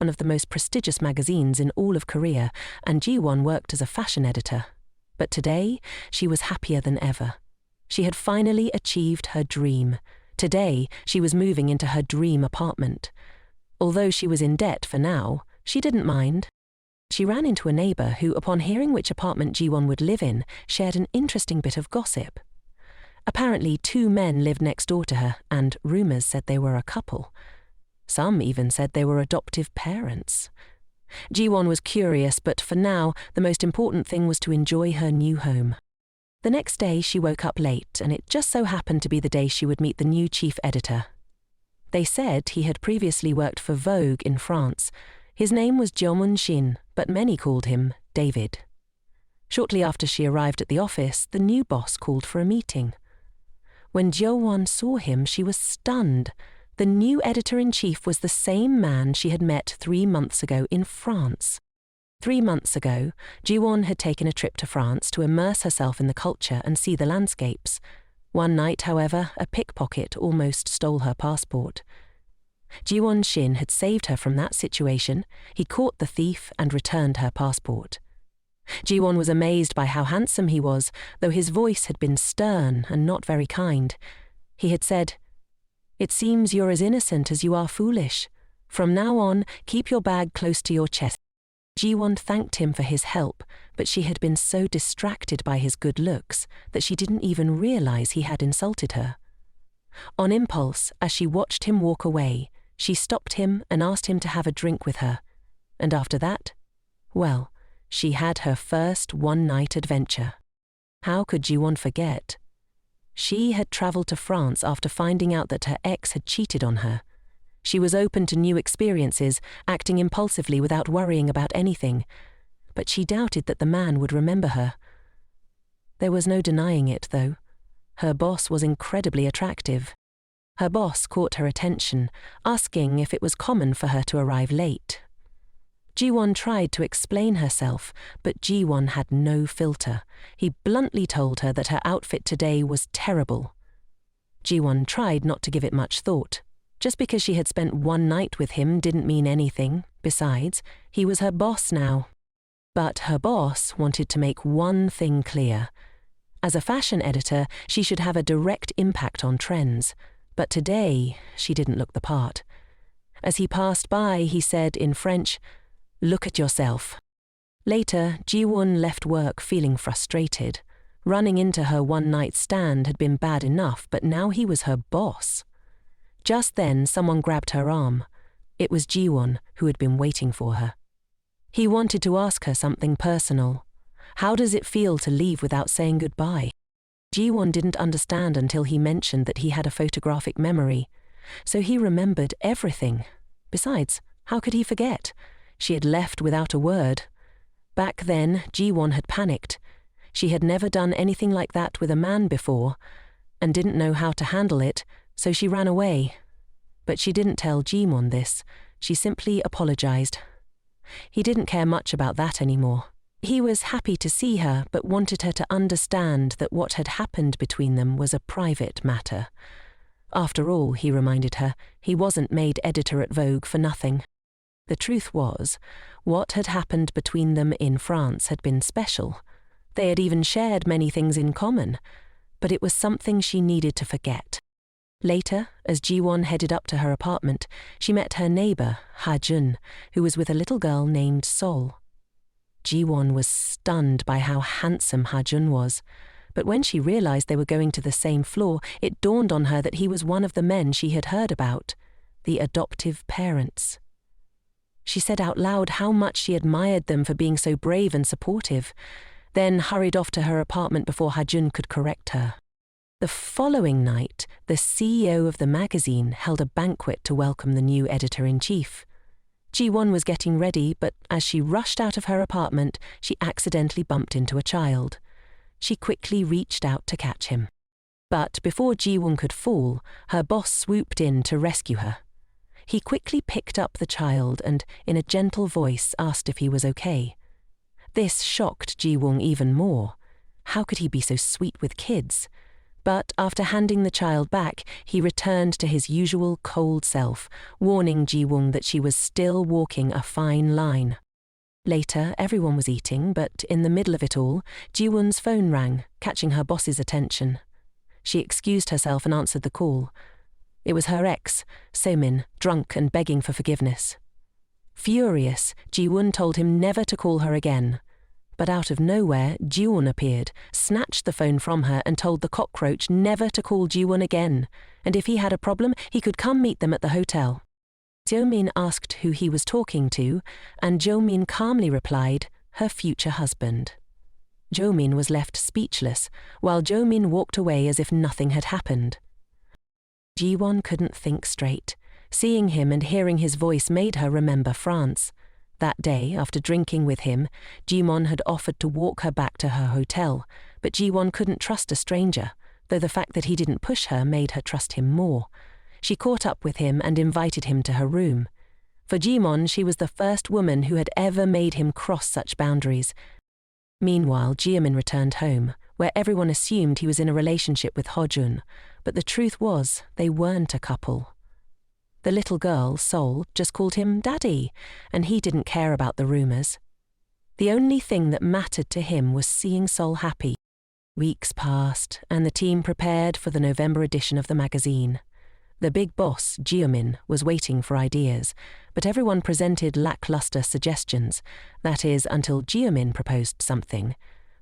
one of the most prestigious magazines in all of Korea, and Jiwon worked as a fashion editor. But today, she was happier than ever. She had finally achieved her dream. Today, she was moving into her dream apartment. Although she was in debt for now, she didn't mind. She ran into a neighbor who, upon hearing which apartment Jiwon would live in, shared an interesting bit of gossip. Apparently, 2 men lived next door to her, and rumors said they were a couple. Some even said they were adoptive parents. Jiwon was curious, but for now, the most important thing was to enjoy her new home. The next day, she woke up late, and it just so happened to be the day she would meet the new chief editor. They said he had previously worked for Vogue in France. His name was Shin, but many called him David. Shortly after she arrived at the office, the new boss called for a meeting. When Jiwon saw him, she was stunned. The new editor-in-chief was the same man she had met 3 months ago in France. 3 months ago, Jiwon had taken a trip to France to immerse herself in the culture and see the landscapes. One night, however, a pickpocket almost stole her passport. Shin had saved her from that situation. He caught the thief and returned her passport. Jiwon was amazed by how handsome he was, though his voice had been stern and not very kind. He had said, "It seems you're as innocent as you are foolish. From now on, keep your bag close to your chest." Jiwon thanked him for his help, but she had been so distracted by his good looks that she didn't even realize he had insulted her. On impulse, as she watched him walk away, she stopped him and asked him to have a drink with her. And after that, well, she had her first one-night adventure. How could Jiwon forget? She had traveled to France after finding out that her ex had cheated on her. She was open to new experiences, acting impulsively without worrying about anything. But she doubted that the man would remember her. There was no denying it, though. Her boss was incredibly attractive. Her boss caught her attention, asking if it was common for her to arrive late. Jiwon tried to explain herself, but Jiwon had no filter. He bluntly told her that her outfit today was terrible. Jiwon tried not to give it much thought. Just because she had spent one night with him didn't mean anything. Besides, he was her boss now. But her boss wanted to make one thing clear. As a fashion editor, she should have a direct impact on trends. But today, she didn't look the part. As he passed by, he said in French, "Look at yourself." Later, Jiwon left work feeling frustrated. Running into her one-night stand had been bad enough, but now he was her boss. Just then, someone grabbed her arm. It was Jiwon, who had been waiting for her. He wanted to ask her something personal. How does it feel to leave without saying goodbye? Jiwon didn't understand until he mentioned that he had a photographic memory. So he remembered everything. Besides, how could he forget? She had left without a word. Back then, Jiwon had panicked. She had never done anything like that with a man before, and didn't know how to handle it, so she ran away. But she didn't tell Jiwon this. She simply apologized. He didn't care much about that anymore. He was happy to see her, but wanted her to understand that what had happened between them was a private matter. After all, he reminded her, he wasn't made editor at Vogue for nothing. The truth was, what had happened between them in France had been special. They had even shared many things in common, but it was something she needed to forget. Later, as Jiwon headed up to her apartment, she met her neighbor, Ha-jun, who was with a little girl named Sol. Jiwon was stunned by how handsome Ha-jun was, but when she realized they were going to the same floor, it dawned on her that he was one of the men she had heard about, the adoptive parents. She said out loud how much she admired them for being so brave and supportive, then hurried off to her apartment before Ha-jun could correct her. The following night, the CEO of the magazine held a banquet to welcome the new editor-in-chief. Jiwon was getting ready, but as she rushed out of her apartment, she accidentally bumped into a child. She quickly reached out to catch him. But before Jiwon could fall, her boss swooped in to rescue her. He quickly picked up the child and, in a gentle voice, asked if he was okay. This shocked Jiwon even more. How could he be so sweet with kids? But after handing the child back, he returned to his usual cold self, warning Ji-woon that she was still walking a fine line. Later, everyone was eating, but in the middle of it all, Ji-woon's phone rang, catching her boss's attention. She excused herself and answered the call. It was her ex, So-min, drunk and begging for forgiveness. Furious, Ji-woon told him never to call her again. But out of nowhere, Ji-woon appeared, snatched the phone from her and told the cockroach never to call Ji-woon again, and if he had a problem, he could come meet them at the hotel. Jo-min asked who he was talking to, and Jo-min calmly replied, her future husband. Jo-min was left speechless, while Jo-min walked away as if nothing had happened. Ji-won couldn't think straight. Seeing him and hearing his voice made her remember France. That day, after drinking with him, Ji-won had offered to walk her back to her hotel, but Ji-won couldn't trust a stranger, though the fact that he didn't push her made her trust him more. She caught up with him and invited him to her room. For Ji-won, she was the first woman who had ever made him cross such boundaries. Meanwhile, Ji-min returned home, where everyone assumed he was in a relationship with Ho-jun, but the truth was they weren't a couple. The little girl, Sol, just called him Daddy, and he didn't care about the rumors. The only thing that mattered to him was seeing Sol happy. Weeks passed, and the team prepared for the November edition of the magazine. The big boss, Ji-min, was waiting for ideas, but everyone presented lackluster suggestions, that is, until Ji-min proposed something.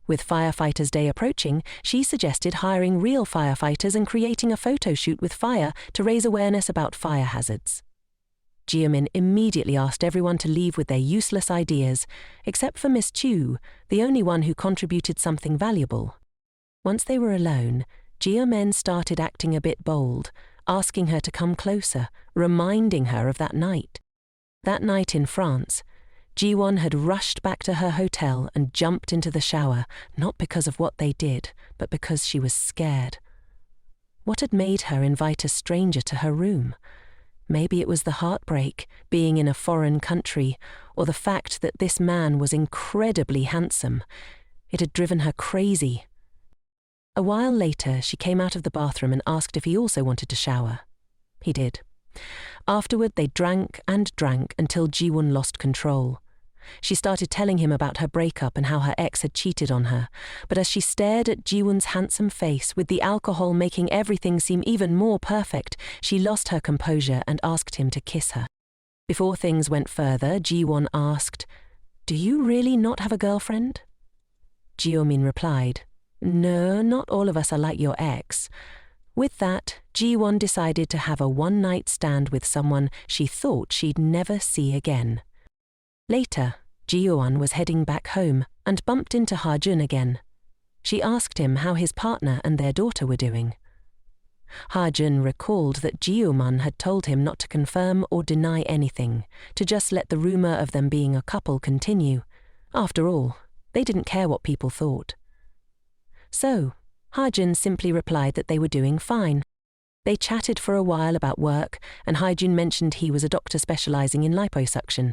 With Firefighters' Day approaching, she suggested hiring real firefighters and creating a photo shoot with fire to raise awareness about fire hazards. Ji-min immediately asked everyone to leave with their useless ideas, except for Miss Chu, the only one who contributed something valuable. Once they were alone, Ji-min started acting a bit bold, asking her to come closer, reminding her of that night. That night in France, Ji-won had rushed back to her hotel and jumped into the shower, not because of what they did, but because she was scared. What had made her invite a stranger to her room? Maybe it was the heartbreak, being in a foreign country, or the fact that this man was incredibly handsome. It had driven her crazy. A while later, she came out of the bathroom and asked if he also wanted to shower. He did. Afterward, they drank and drank until Ji-won lost control. She started telling him about her breakup and how her ex had cheated on her, but as she stared at Ji-won's handsome face, with the alcohol making everything seem even more perfect, she lost her composure and asked him to kiss her. Before things went further, Ji-won asked, "Do you really not have a girlfriend?" Ji-min replied, "No, not all of us are like your ex." With that, Ji-won decided to have a one-night stand with someone she thought she'd never see again. Later, Ji-won was heading back home and bumped into Ha-jun again. She asked him how his partner and their daughter were doing. Ha-jun recalled that Ji-won had told him not to confirm or deny anything, to just let the rumor of them being a couple continue. After all, they didn't care what people thought. So, Ha-jun simply replied that they were doing fine. They chatted for a while about work, and Ha-jun mentioned he was a doctor specializing in liposuction.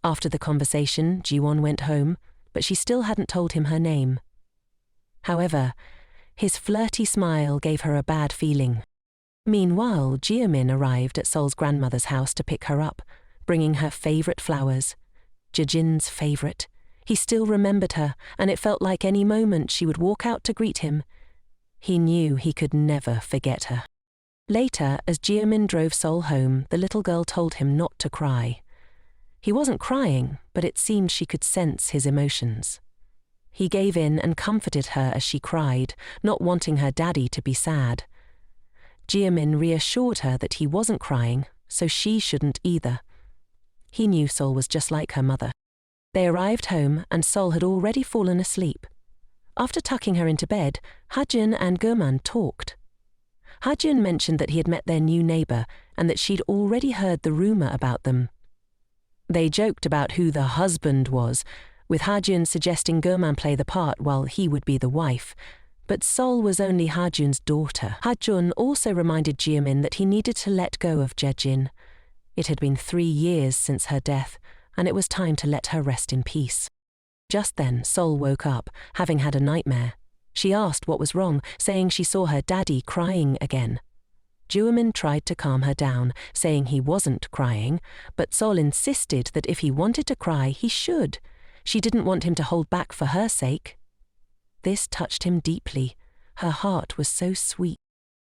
After the conversation, Ji-won went home, but she still hadn't told him her name. However, his flirty smile gave her a bad feeling. Meanwhile, Ji-min arrived at Sol's grandmother's house to pick her up, bringing her favorite flowers. Jejin's favorite. He still remembered her, and it felt like any moment she would walk out to greet him. He knew he could never forget her. Later, as Ji-min drove Sol home, the little girl told him not to cry. He wasn't crying, but it seemed she could sense his emotions. He gave in and comforted her as she cried, not wanting her daddy to be sad. Ji-min reassured her that he wasn't crying, so she shouldn't either. He knew Sol was just like her mother. They arrived home, and Sol had already fallen asleep. After tucking her into bed, Ha-jun and Ge-man talked. Ha-jun mentioned that he had met their new neighbor and that she'd already heard the rumor about them. They joked about who the husband was, with Ha-jun suggesting Ge-man play the part while he would be the wife. But Sol was only Ha-jun's daughter. Ha-jun also reminded Ji-min that he needed to let go of Jejin. It had been 3 years since her death, and it was time to let her rest in peace. Just then, Sol woke up, having had a nightmare. She asked what was wrong, saying she saw her daddy crying again. Jian tried to calm her down, saying he wasn't crying, but Sol insisted that if he wanted to cry, he should. She didn't want him to hold back for her sake. This touched him deeply. Her heart was so sweet.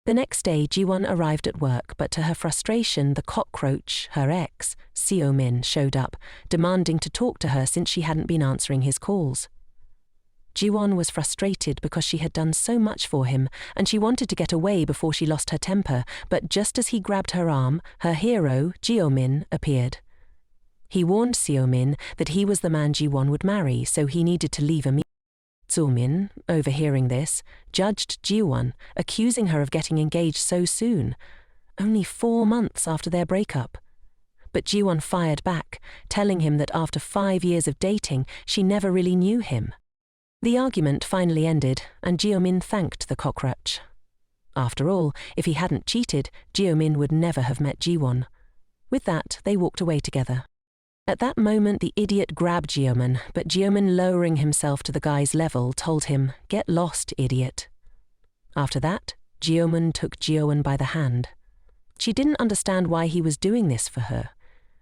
The next day, Jian arrived at work, but to her frustration, the cockroach, her ex, Seo-min, showed up, demanding to talk to her since she hadn't been answering his calls. Jian was frustrated because she had done so much for him, and she wanted to get away before she lost her temper, but just as he grabbed her arm, her hero, Jeo-min, appeared. He warned Seo-min that he was the man Jian would marry, so he needed to leave immediately. Seo-min, overhearing this, judged Jian, accusing her of getting engaged so soon, only 4 months after their breakup. But Jian fired back, telling him that after 5 years of dating, she never really knew him. The argument finally ended, and Jeo-min thanked the cockroach. After all, if he hadn't cheated, Jeo-min would never have met Jian. With that, they walked away together. At that moment, the idiot grabbed Jeo-min, but Jeo-min, lowering himself to the guy's level, told him, "Get lost, idiot." After that, Jeo-min took Jian by the hand. She didn't understand why he was doing this for her.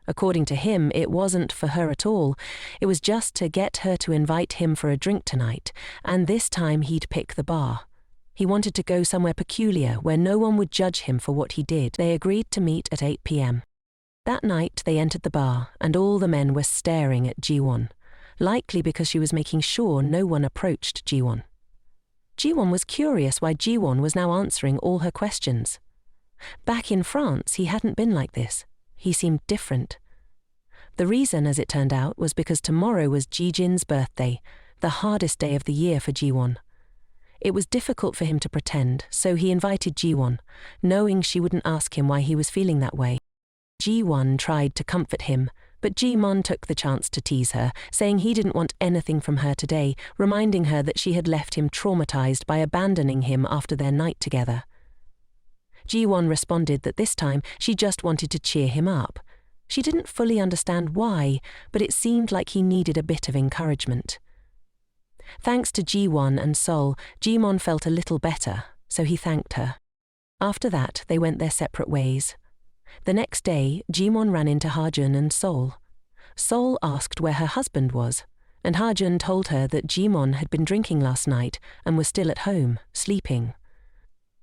According to him, it wasn't for her at all. It was just to get her to invite him for a drink tonight, and this time he'd pick the bar. He wanted to go somewhere peculiar where no one would judge him for what he did. They agreed to meet at 8 p.m. That night, they entered the bar, and all the men were staring at Jian, likely because she was making sure no one approached Jian. Jian was curious why Jian was now answering all her questions. Back in France, he hadn't been like this. He seemed different. The reason, as it turned out, was because tomorrow was Jijin's birthday, the hardest day of the year for Jian. It was difficult for him to pretend, so he invited Jian, knowing she wouldn't ask him why he was feeling that way. Jian tried to comfort him, but Jian took the chance to tease her, saying he didn't want anything from her today, reminding her that she had left him traumatized by abandoning him after their night together. Jian responded that this time she just wanted to cheer him up. She didn't fully understand why, but it seemed like he needed a bit of encouragement. Thanks to Jian and Sol, Jian felt a little better, so he thanked her. After that, they went their separate ways. The next day, Jian ran into Hajun and Sol. Sol asked where her husband was, and Hajun told her that Jian had been drinking last night and was still at home, sleeping.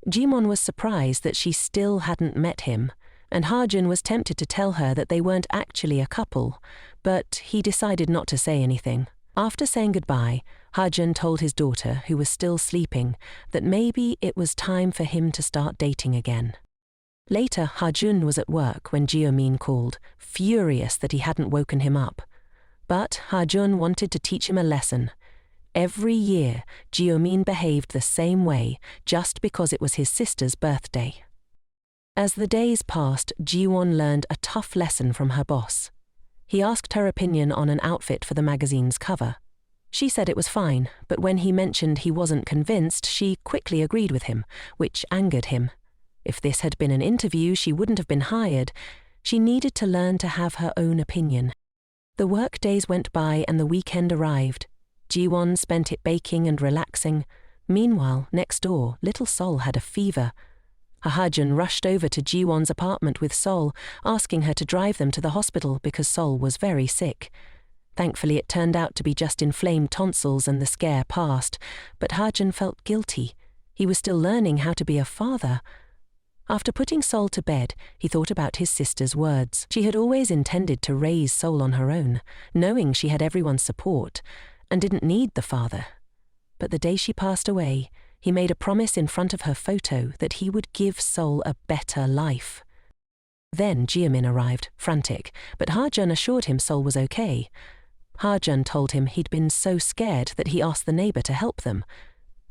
Jian was surprised that she still hadn't met him, and Hajun was tempted to tell her that they weren't actually a couple, but he decided not to say anything. After saying goodbye, Hajun told his daughter, who was still sleeping, that maybe it was time for him to start dating again. Later, Hajun was at work when Jeo-min called, furious that he hadn't woken him up. But Hajun wanted to teach him a lesson. Every year, Jeo-min behaved the same way, just because it was his sister's birthday. As the days passed, Jian learned a tough lesson from her boss. He asked her opinion on an outfit for the magazine's cover. She said it was fine, but when he mentioned he wasn't convinced, she quickly agreed with him, which angered him. If this had been an interview, she wouldn't have been hired. She needed to learn to have her own opinion. The work days went by and the weekend arrived. Jian spent it baking and relaxing. Meanwhile, next door, little Sol had a fever. Hajun rushed over to Jiwan's apartment with Sol, asking her to drive them to the hospital because Sol was very sick. Thankfully, it turned out to be just inflamed tonsils and the scare passed, but Hajun felt guilty. He was still learning how to be a father. After putting Sol to bed, he thought about his sister's words. She had always intended to raise Sol on her own, knowing she had everyone's support, and didn't need the father. But the day she passed away, he made a promise in front of her photo that he would give Sol a better life. Then Jiamin arrived, frantic, but Hajun assured him Sol was okay. Hajun told him he'd been so scared that he asked the neighbor to help them.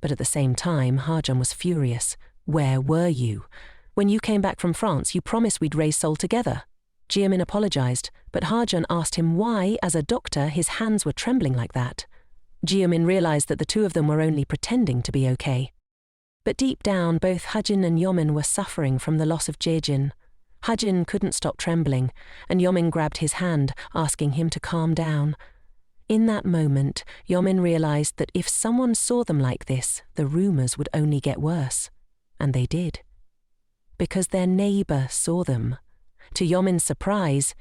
But at the same time, Hajun was furious. Where were you? When you came back from France, you promised we'd raise Sol together. Jiamin apologized, but Hajun asked him why, as a doctor, his hands were trembling like that. Jiamin realized that the two of them were only pretending to be okay. But deep down, both Hajin and Yomin were suffering from the loss of Jejin. Hajin couldn't stop trembling, and Yomin grabbed his hand, asking him to calm down. In that moment, Yomin realized that if someone saw them like this, the rumors would only get worse. And they did. Because their neighbor saw them. To Yomin's surprise,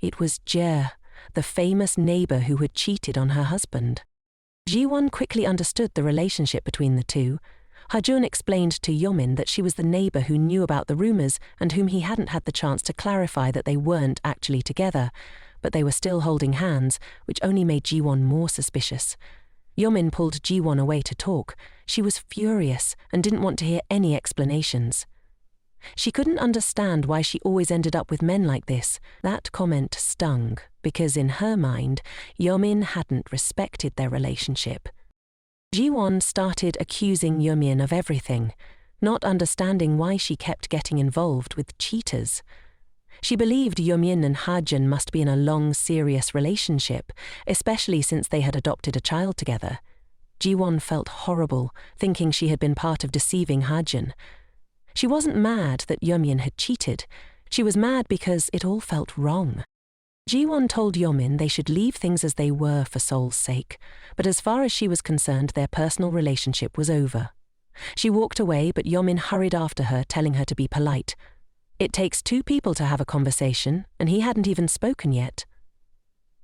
it was Jian, the famous neighbor who had cheated on her husband. Jiwon quickly understood the relationship between the two. Hajun explained to Yomin that she was the neighbor who knew about the rumors and whom he hadn't had the chance to clarify that they weren't actually together, but they were still holding hands, which only made Jiwon more suspicious. Yomin pulled Jiwon away to talk. She was furious and didn't want to hear any explanations. She couldn't understand why she always ended up with men like this. That comment stung, because in her mind, Yomin hadn't respected their relationship. Jiwon started accusing Yomin of everything, not understanding why she kept getting involved with cheaters. She believed Yomin and Hajun must be in a long, serious relationship, especially since they had adopted a child together. Jiwon felt horrible, thinking she had been part of deceiving Hajun. She wasn't mad that Yomin had cheated. She was mad because it all felt wrong. Jiwon told Yomin they should leave things as they were for Seol's sake, but as far as she was concerned, their personal relationship was over. She walked away, but Yomin hurried after her, telling her to be polite. It takes two people to have a conversation, and he hadn't even spoken yet.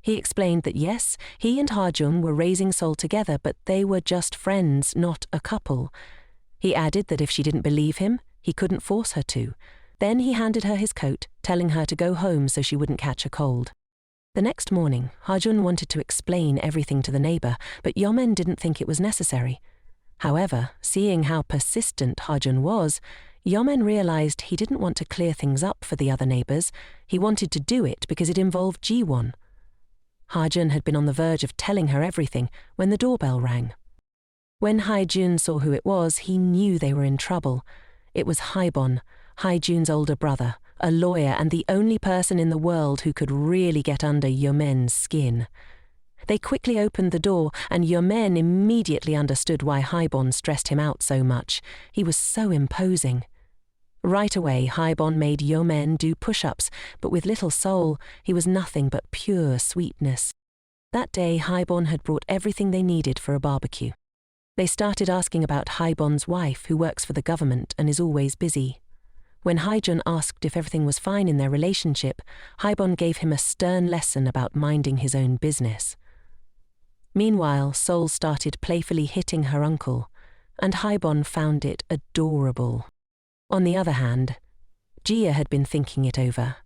He explained that yes, he and Hajun were raising Seol together, but they were just friends, not a couple. He added that if she didn't believe him, he couldn't force her to. Then he handed her his coat, telling her to go home so she wouldn't catch a cold. The next morning, Hajun wanted to explain everything to the neighbor, but Yomin didn't think it was necessary. However, seeing how persistent Hajun was, Yomin realized he didn't want to clear things up for the other neighbors. He wanted to do it because it involved Jiwon. Hajun had been on the verge of telling her everything when the doorbell rang. When Haijun saw who it was, he knew they were in trouble. It was Haibon, Haijun's older brother, a lawyer and the only person in the world who could really get under Yomen's skin. They quickly opened the door, and Yomen immediately understood why Haibon stressed him out so much. He was so imposing. Right away, Haibon made Yomen do push-ups, but with little soul, he was nothing but pure sweetness. That day, Haibon had brought everything they needed for a barbecue. They started asking about Haibon's wife, who works for the government and is always busy. When Haijun asked if everything was fine in their relationship, Haibon gave him a stern lesson about minding his own business. Meanwhile, Seol started playfully hitting her uncle, and Haibon found it adorable. On the other hand, Jian had been thinking it over,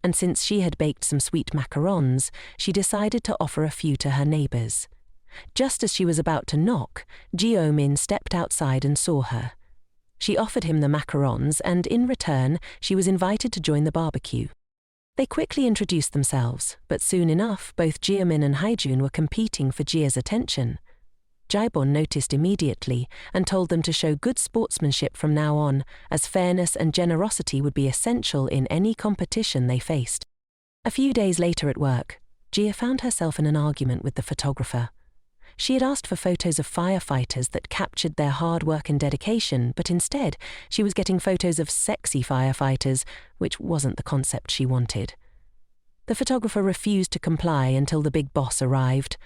and since she had baked some sweet macarons, she decided to offer a few to her neighbors. Just as she was about to knock, Jimin stepped outside and saw her. She offered him the macarons, and in return, she was invited to join the barbecue. They quickly introduced themselves, but soon enough, both Jimin and Haijun were competing for Jia's attention. Jaibon noticed immediately and told them to show good sportsmanship from now on, as fairness and generosity would be essential in any competition they faced. A few days later at work, Jia found herself in an argument with the photographer. She had asked for photos of firefighters that captured their hard work and dedication, but instead she was getting photos of sexy firefighters, which wasn't the concept she wanted. The photographer refused to comply until the big boss arrived.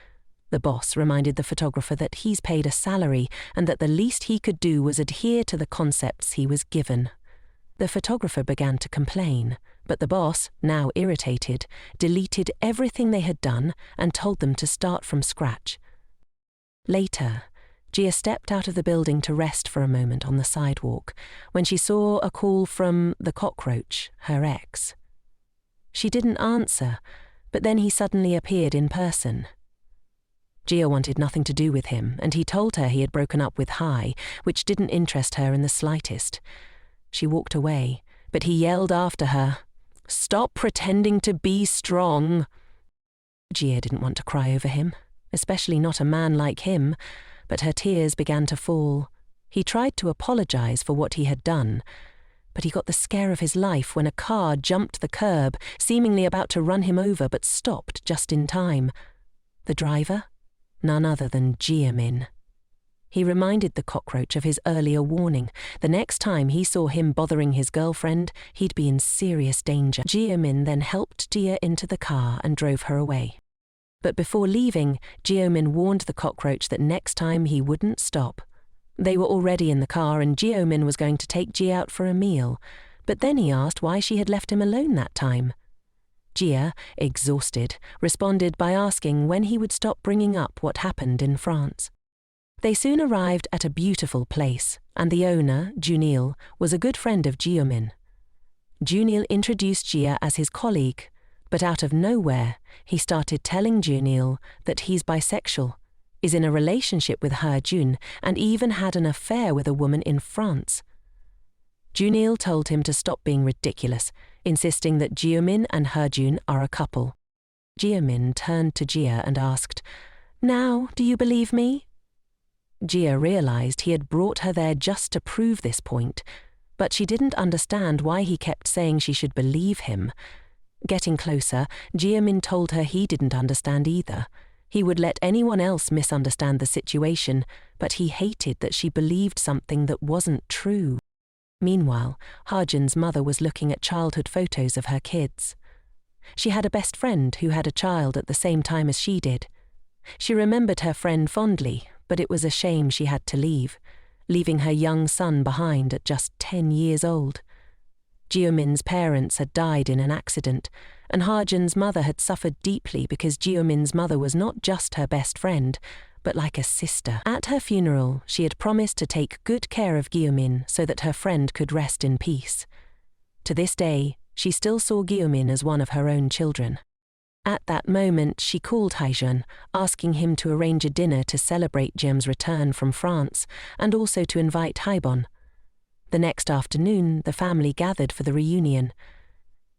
The boss reminded the photographer that he's paid a salary and that the least he could do was adhere to the concepts he was given. The photographer began to complain, but the boss, now irritated, deleted everything they had done and told them to start from scratch. Later, Jia stepped out of the building to rest for a moment on the sidewalk when she saw a call from the cockroach, her ex. She didn't answer, but then he suddenly appeared in person. Jia wanted nothing to do with him, and he told her he had broken up with Hai, which didn't interest her in the slightest. She walked away, but he yelled after her, "Stop pretending to be strong." Jia didn't want to cry over him, especially not a man like him, but her tears began to fall. He tried to apologize for what he had done, but he got the scare of his life when a car jumped the curb, seemingly about to run him over, but stopped just in time. The driver? None other than Jimin. He reminded the cockroach of his earlier warning. The next time he saw him bothering his girlfriend, he'd be in serious danger. Jimin then helped Jia into the car and drove her away. But before leaving, Jimin warned the cockroach that next time he wouldn't stop. They were already in the car and Jimin was going to take Ji out for a meal, but then he asked why she had left him alone that time. Jia, exhausted, responded by asking when he would stop bringing up what happened in France. They soon arrived at a beautiful place, and the owner, Junil, was a good friend of Jimin. Junil introduced Jia as his colleague, but out of nowhere, he started telling Junil that he's bisexual, is in a relationship with Jun, and even had an affair with a woman in France. Junil told him to stop being ridiculous, insisting that Jimin and Jun are a couple. Jimin turned to Jia and asked, "Now, do you believe me?" Jia realized he had brought her there just to prove this point, but she didn't understand why he kept saying she should believe him. Getting closer, Jimin told her he didn't understand either. He would let anyone else misunderstand the situation, but he hated that she believed something that wasn't true. Meanwhile, Jun's mother was looking at childhood photos of her kids. She had a best friend who had a child at the same time as she did. She remembered her friend fondly, but it was a shame she had to leave, leaving her young son behind at just 10 years old. Jimin's parents had died in an accident, and Jun's mother had suffered deeply because Jimin's mother was not just her best friend, but like a sister. At her funeral, she had promised to take good care of Jimin so that her friend could rest in peace. To this day, she still saw Jimin as one of her own children. At that moment, she called Jun, asking him to arrange a dinner to celebrate Jem's return from France and also to invite Haibon. The next afternoon, the family gathered for the reunion.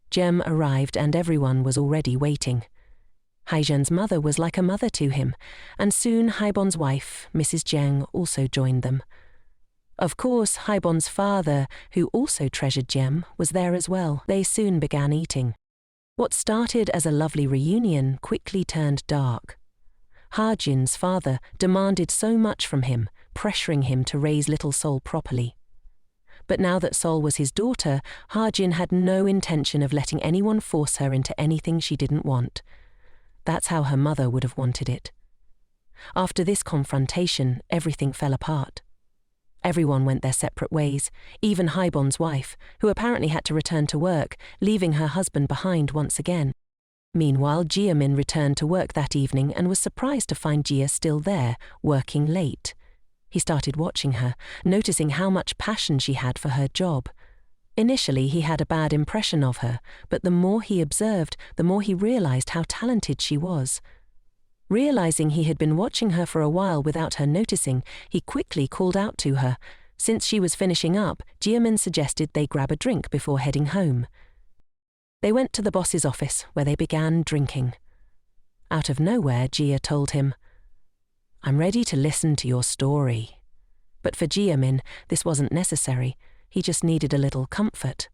Jem arrived and everyone was already waiting. Haijun's mother was like a mother to him, and soon Haibon's wife, Mrs. Jiang, also joined them. Of course, Haibon's father, who also treasured Jem, was there as well. They soon began eating. What started as a lovely reunion quickly turned dark. Jun's father demanded so much from him, pressuring him to raise little Sol properly. But now that Sol was his daughter, Jun had no intention of letting anyone force her into anything she didn't want. That's how her mother would have wanted it. After this confrontation, everything fell apart. Everyone went their separate ways, even Haibon's wife, who apparently had to return to work, leaving her husband behind once again. Meanwhile, Jimin returned to work that evening and was surprised to find Jia still there, working late. He started watching her, noticing how much passion she had for her job. Initially, he had a bad impression of her, but the more he observed, the more he realized how talented she was. Realizing he had been watching her for a while without her noticing, he quickly called out to her. Since she was finishing up, Jimin suggested they grab a drink before heading home. They went to the boss's office, where they began drinking. Out of nowhere, Jia told him, "I'm ready to listen to your story." But for Jimin, this wasn't necessary. He just needed a little comfort.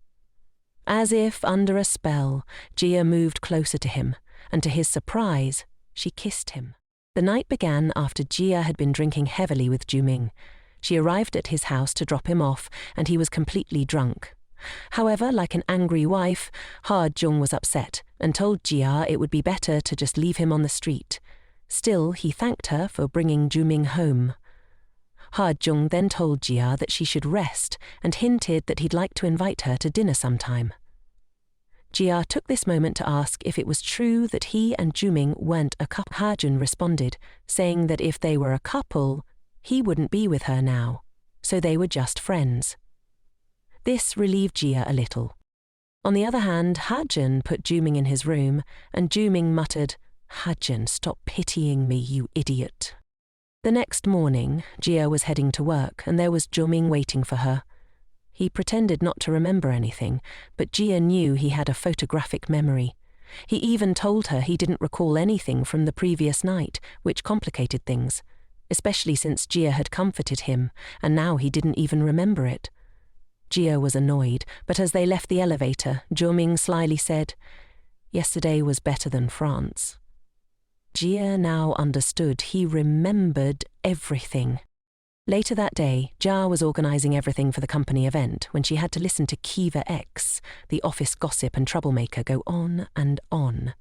As if under a spell, Jia moved closer to him, and to his surprise, she kissed him. The night began after Jia had been drinking heavily with Juming. She arrived at his house to drop him off, and he was completely drunk. However, like an angry wife, Jung was upset and told Jia it would be better to just leave him on the street. Still, he thanked her for bringing Juming home. Jung then told Jia that she should rest and hinted that he'd like to invite her to dinner sometime. Jia took this moment to ask if it was true that he and Juming weren't a couple. Jun responded, saying that if they were a couple, he wouldn't be with her now, so they were just friends. This relieved Jia a little. On the other hand, Jun put Juming in his room, and Juming muttered, "Jun, stop pitying me, you idiot." The next morning, Jia was heading to work, and there was Juming waiting for her. He pretended not to remember anything, but Jia knew he had a photographic memory. He even told her he didn't recall anything from the previous night, which complicated things, especially since Jia had comforted him, and now he didn't even remember it. Jia was annoyed, but as they left the elevator, Juming slyly said, "Yesterday was better than France." Jia now understood he remembered everything. Later that day, Jia was organizing everything for the company event when she had to listen to Kiva X, the office gossip and troublemaker, go on and on.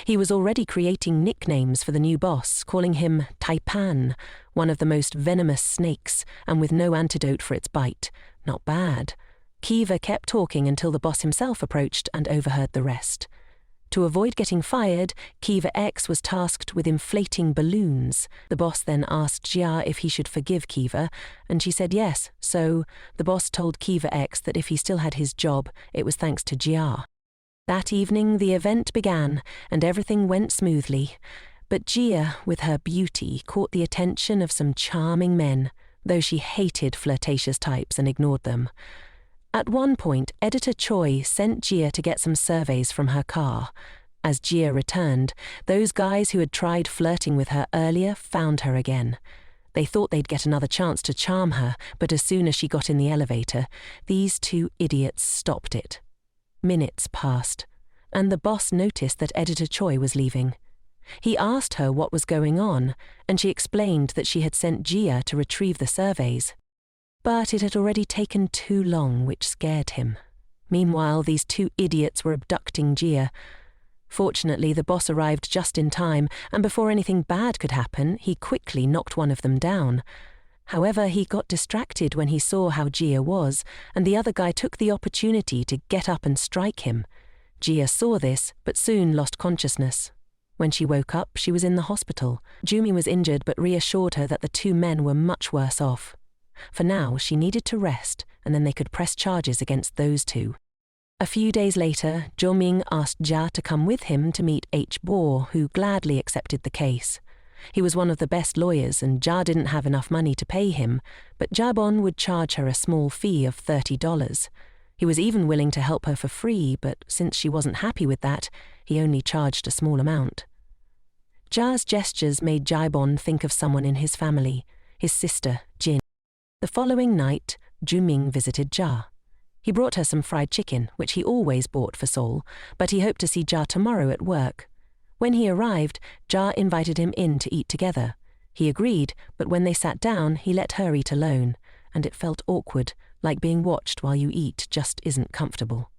He was already creating nicknames for the new boss, calling him Taipan, one of the most venomous snakes, and with no antidote for its bite. Not bad. Kiva kept talking until the boss himself approached and overheard the rest. To avoid getting fired, Kiva X was tasked with inflating balloons. The boss then asked Jia if he should forgive Kiva, and she said yes, so the boss told Kiva X that if he still had his job, it was thanks to Jia. That evening the event began, and everything went smoothly. But Jia, with her beauty, caught the attention of some charming men, though she hated flirtatious types and ignored them. At one point, Editor Choi sent Jia to get some surveys from her car. As Jia returned, those guys who had tried flirting with her earlier found her again. They thought they'd get another chance to charm her, but as soon as she got in the elevator, these two idiots stopped it. Minutes passed, and the boss noticed that Editor Choi was leaving. He asked her what was going on, and she explained that she had sent Jia to retrieve the surveys. But it had already taken too long, which scared him. Meanwhile, these two idiots were abducting Jia. Fortunately, the boss arrived just in time, and before anything bad could happen, he quickly knocked one of them down. However, he got distracted when he saw how Jia was, and the other guy took the opportunity to get up and strike him. Jia saw this, but soon lost consciousness. When she woke up, she was in the hospital. Jumi was injured but reassured her that the two men were much worse off. For now, she needed to rest, and then they could press charges against those two. A few days later, Joming asked Jia to come with him to meet H. Bo, who gladly accepted the case. He was one of the best lawyers, and Jia didn't have enough money to pay him, but Jabon would charge her a small fee of $30. He was even willing to help her for free, but since she wasn't happy with that, he only charged a small amount. Jia's gestures made Jabon think of someone in his family, his sister, Jian. The following night, Juming visited Jia. He brought her some fried chicken, which he always bought for Seoul, but he hoped to see Jia tomorrow at work. When he arrived, Jia invited him in to eat together. He agreed, but when they sat down, he let her eat alone, and it felt awkward, like being watched while you eat just isn't comfortable.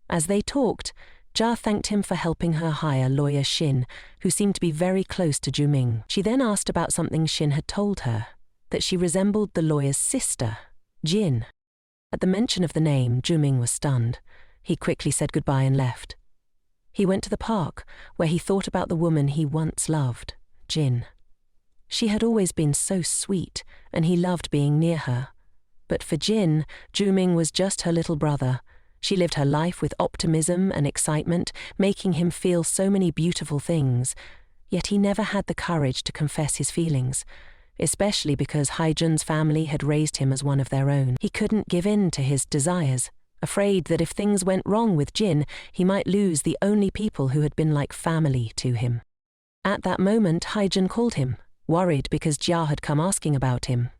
As they talked, Jia thanked him for helping her hire lawyer Shin, who seemed to be very close to Juming. She then asked about something Shin had told her, that she resembled the lawyer's sister, Jian. At the mention of the name, Juming was stunned. He quickly said goodbye and left. He went to the park, where he thought about the woman he once loved, Jin. She had always been so sweet, and he loved being near her. But for Jin, Juming was just her little brother. She lived her life with optimism and excitement, making him feel so many beautiful things. Yet he never had the courage to confess his feelings, especially because Haijun's family had raised him as one of their own. He couldn't give in to his desires, afraid that if things went wrong with Jin, he might lose the only people who had been like family to him. At that moment, Haijun called him, worried because Jia had come asking about him.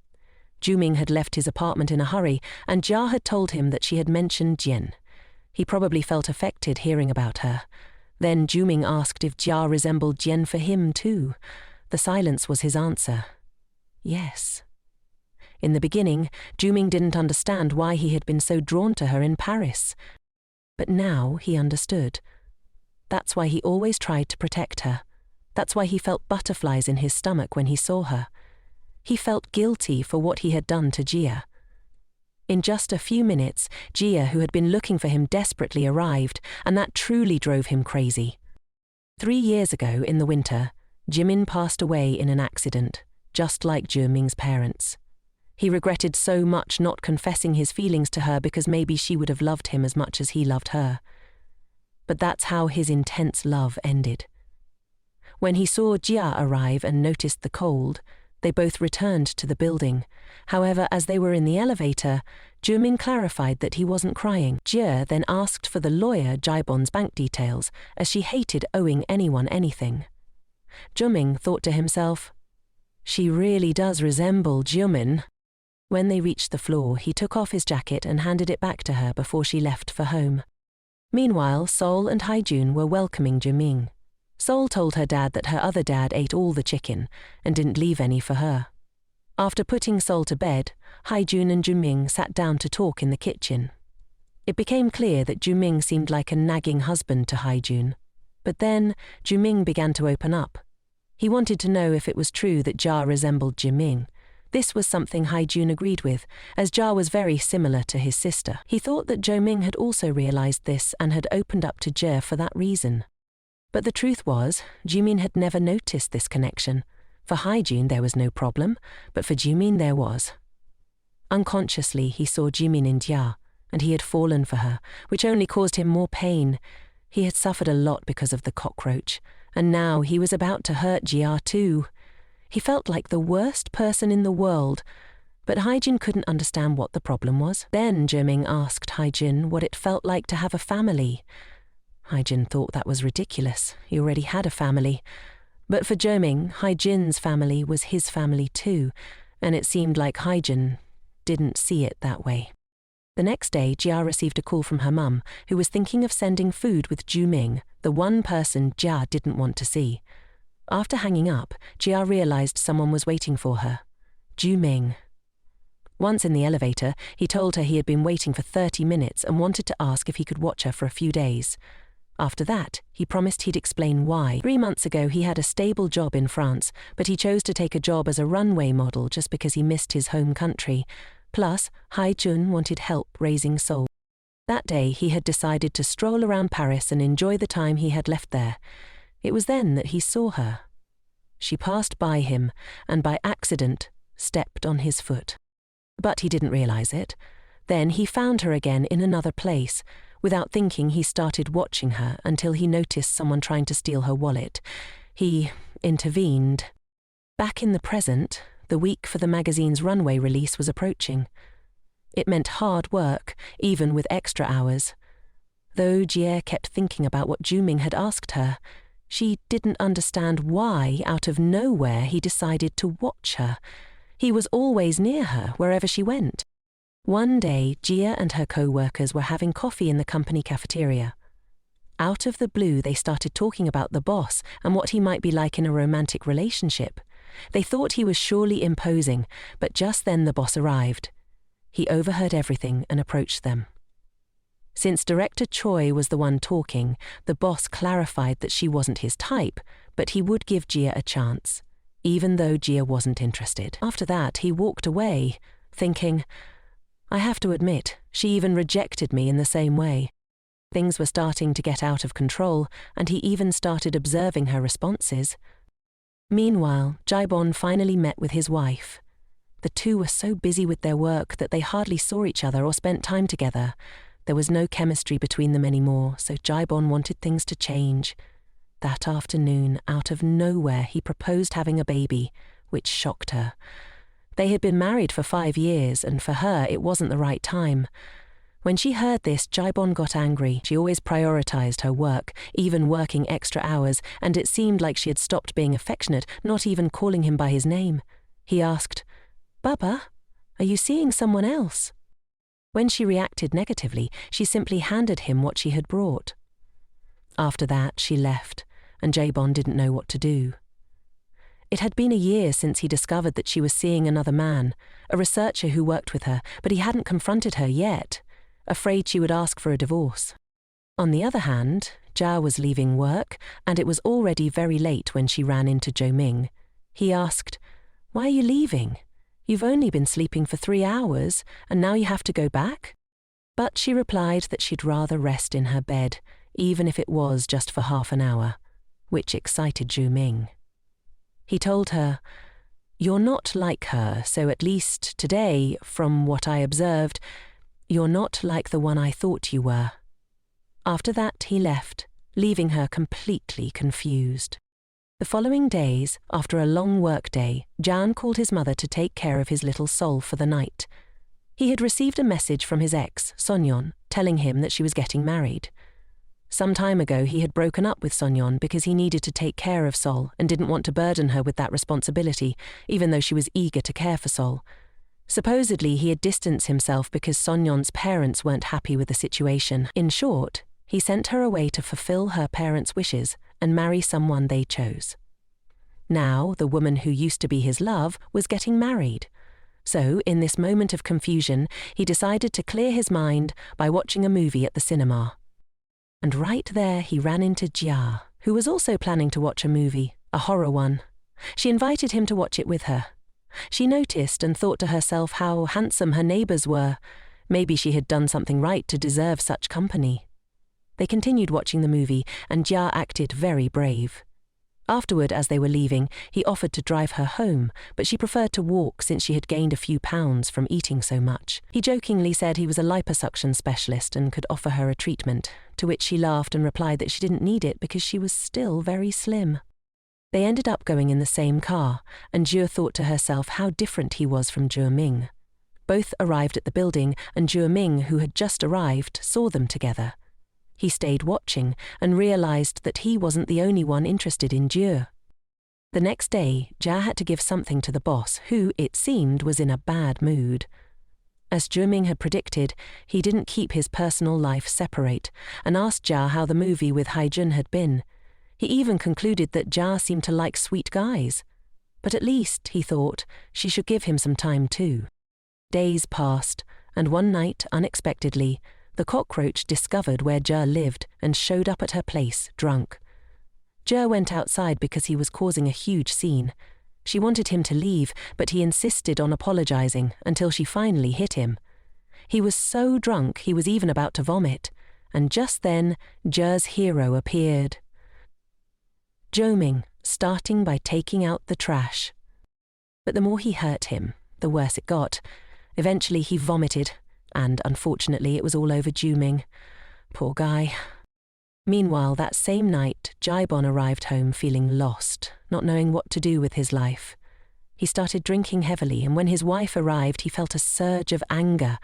Juming had left his apartment in a hurry, and Jia had told him that she had mentioned Jian. He probably felt affected hearing about her. Then Juming asked if Jia resembled Jian for him too. The silence was his answer. Yes. In the beginning, Juming didn't understand why he had been so drawn to her in Paris. But now he understood. That's why he always tried to protect her. That's why he felt butterflies in his stomach when he saw her. He felt guilty for what he had done to Jia. In just a few minutes, Jia, who had been looking for him desperately, arrived, and that truly drove him crazy. 3 years ago, in the winter, Jimin passed away in an accident, just like Juming's parents. He regretted so much not confessing his feelings to her because maybe she would have loved him as much as he loved her. But that's how his intense love ended. When he saw Jia arrive and noticed the cold, they both returned to the building. However, as they were in the elevator, Juming clarified that he wasn't crying. Jia then asked for the lawyer Jaibon's bank details, as she hated owing anyone anything. Juming thought to himself, "She really does resemble Jumin." When they reached the floor, he took off his jacket and handed it back to her before she left for home. Meanwhile, Sol and Haijun were welcoming Juming. Sol told her dad that her other dad ate all the chicken and didn't leave any for her. After putting Sol to bed, Haijun and Juming sat down to talk in the kitchen. It became clear that Juming seemed like a nagging husband to Haijun, But then, Juming began to open up. He wanted to know if it was true that Jia resembled Jiming. This was something Haijun agreed with, as Jia was very similar to his sister. He thought that Joming had also realized this and had opened up to Jia for that reason. But the truth was, Jimin had never noticed this connection. For Haijun there was no problem, but for Jimin there was. Unconsciously he saw Jimin in Jia, and he had fallen for her, which only caused him more pain. He had suffered a lot because of the cockroach, and now he was about to hurt Jia too. He felt like the worst person in the world, but Haijun couldn't understand what the problem was. Then Joming asked Haijun what it felt like to have a family. Haijun thought that was ridiculous. He already had a family. But for Joming, Haijun's family was his family too, and it seemed like Haijun didn't see it that way. The next day, Jia received a call from her mum, who was thinking of sending food with Juming, the one person Jia didn't want to see. After hanging up, Jia realized someone was waiting for her. Juming. Once in the elevator, he told her he had been waiting for 30 minutes and wanted to ask if he could watch her for a few days. After that, he promised he'd explain why. 3 months ago, he had a stable job in France, but he chose to take a job as a runway model just because he missed his home country. Plus, Haijun wanted help raising Seoul. That day, he had decided to stroll around Paris and enjoy the time he had left there. It was then that he saw her. She passed by him and by accident stepped on his foot. But he didn't realize it. Then he found her again in another place. Without thinking, he started watching her until he noticed someone trying to steal her wallet. He intervened. Back in the present, the week for the magazine's Runway release was approaching. It meant hard work, even with extra hours. Though Jie kept thinking about what Juming had asked her, she didn't understand why, out of nowhere, he decided to watch her. He was always near her, wherever she went. One day, Jia and her co-workers were having coffee in the company cafeteria. Out of the blue, they started talking about the boss and what he might be like in a romantic relationship. They thought he was surely imposing, but just then the boss arrived. He overheard everything and approached them. Since Director Choi was the one talking, the boss clarified that she wasn't his type, but he would give Jia a chance, even though Jia wasn't interested. After that, he walked away, thinking, I have to admit, she even rejected me in the same way. Things were starting to get out of control, and he even started observing her responses. Meanwhile, Jaibon finally met with his wife. The two were so busy with their work that they hardly saw each other or spent time together. There was no chemistry between them anymore, so Jaibon wanted things to change. That afternoon, out of nowhere, he proposed having a baby, which shocked her. They had been married for 5 years, and for her it wasn't the right time. When she heard this, Jaibon got angry. She always prioritized her work, even working extra hours, and it seemed like she had stopped being affectionate, not even calling him by his name. He asked, Baba, are you seeing someone else? When she reacted negatively, she simply handed him what she had brought. After that, she left, and Jaibon didn't know what to do. It had been a year since he discovered that she was seeing another man, a researcher who worked with her, but he hadn't confronted her yet, afraid she would ask for a divorce. On the other hand, Jia was leaving work, and it was already very late when she ran into Joming. He asked, Why are you leaving? You've only been sleeping for 3 hours, and now you have to go back? But she replied that she'd rather rest in her bed, even if it was just for half an hour, which excited Juming. He told her, You're not like her, so at least today, from what I observed, you're not like the one I thought you were. After that, he left, leaving her completely confused. The following days, after a long work day, Jian called his mother to take care of his little soul for the night. He had received a message from his ex, Sonyeon, telling him that she was getting married. Some time ago, he had broken up with Sonyeon because he needed to take care of Sol and didn't want to burden her with that responsibility, even though she was eager to care for Sol. Supposedly, he had distanced himself because Sonyeon's parents weren't happy with the situation. In short, he sent her away to fulfill her parents' wishes and marry someone they chose. Now, the woman who used to be his love was getting married. So, in this moment of confusion, he decided to clear his mind by watching a movie at the cinema. And right there he ran into Jia, who was also planning to watch a movie, a horror one. She invited him to watch it with her. She noticed and thought to herself how handsome her neighbors were. Maybe she had done something right to deserve such company. They continued watching the movie, and Jia acted very brave. Afterward, as they were leaving, he offered to drive her home, but she preferred to walk since she had gained a few pounds from eating so much. He jokingly said he was a liposuction specialist and could offer her a treatment, to which she laughed and replied that she didn't need it because she was still very slim. They ended up going in the same car, and Jia thought to herself how different he was from Ming. Both arrived at the building, and Ming, who had just arrived, saw them together. He stayed watching and realized that he wasn't the only one interested in Jia. The next day, Jia had to give something to the boss, who, it seemed, was in a bad mood. As Ming had predicted, he didn't keep his personal life separate and asked Jia how the movie with Haijun had been. He even concluded that Jia seemed to like sweet guys. But at least, he thought, she should give him some time too. Days passed, and one night, unexpectedly, the cockroach discovered where Jia lived and showed up at her place, drunk. Jia went outside because he was causing a huge scene. She wanted him to leave, but he insisted on apologizing until she finally hit him. He was so drunk he was even about to vomit, and just then, Jia's hero appeared. Ming, starting by taking out the trash. But the more he hurt him, the worse it got. Eventually he vomited, and unfortunately it was all over Ming. Poor guy. Meanwhile, that same night, Jaibon arrived home feeling lost, not knowing what to do with his life. He started drinking heavily, and when his wife arrived, he felt a surge of anger.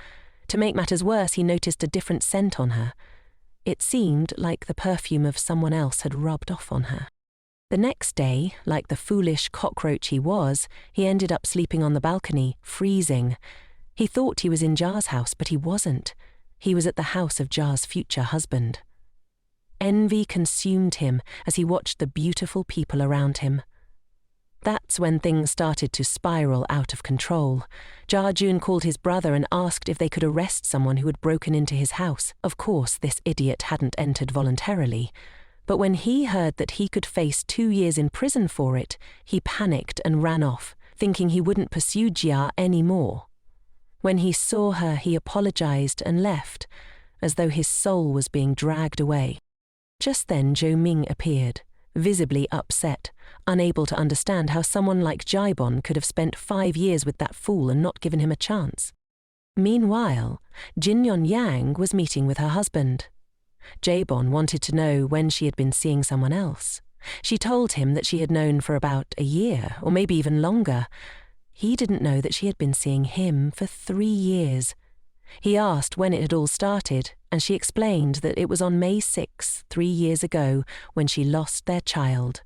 To make matters worse, he noticed a different scent on her. It seemed like the perfume of someone else had rubbed off on her. The next day, like the foolish cockroach he was, he ended up sleeping on the balcony, freezing. He thought he was in Jia's house, but he wasn't. He was at the house of Jia's future husband. Envy consumed him as he watched the beautiful people around him. That's when things started to spiral out of control. Jun called his brother and asked if they could arrest someone who had broken into his house. Of course, this idiot hadn't entered voluntarily. But when he heard that he could face 2 years in prison for it, he panicked and ran off, thinking he wouldn't pursue Jia anymore. When he saw her, he apologized and left, as though his soul was being dragged away. Just then, Ming appeared, visibly upset, unable to understand how someone like Jaibon could have spent 5 years with that fool and not given him a chance. Meanwhile, Jinyon Yang was meeting with her husband. Jaibon wanted to know when she had been seeing someone else. She told him that she had known for about a year, or maybe even longer. He didn't know that she had been seeing him for 3 years. He asked when it had all started, and she explained that it was on May 6, 3 years ago, when she lost their child.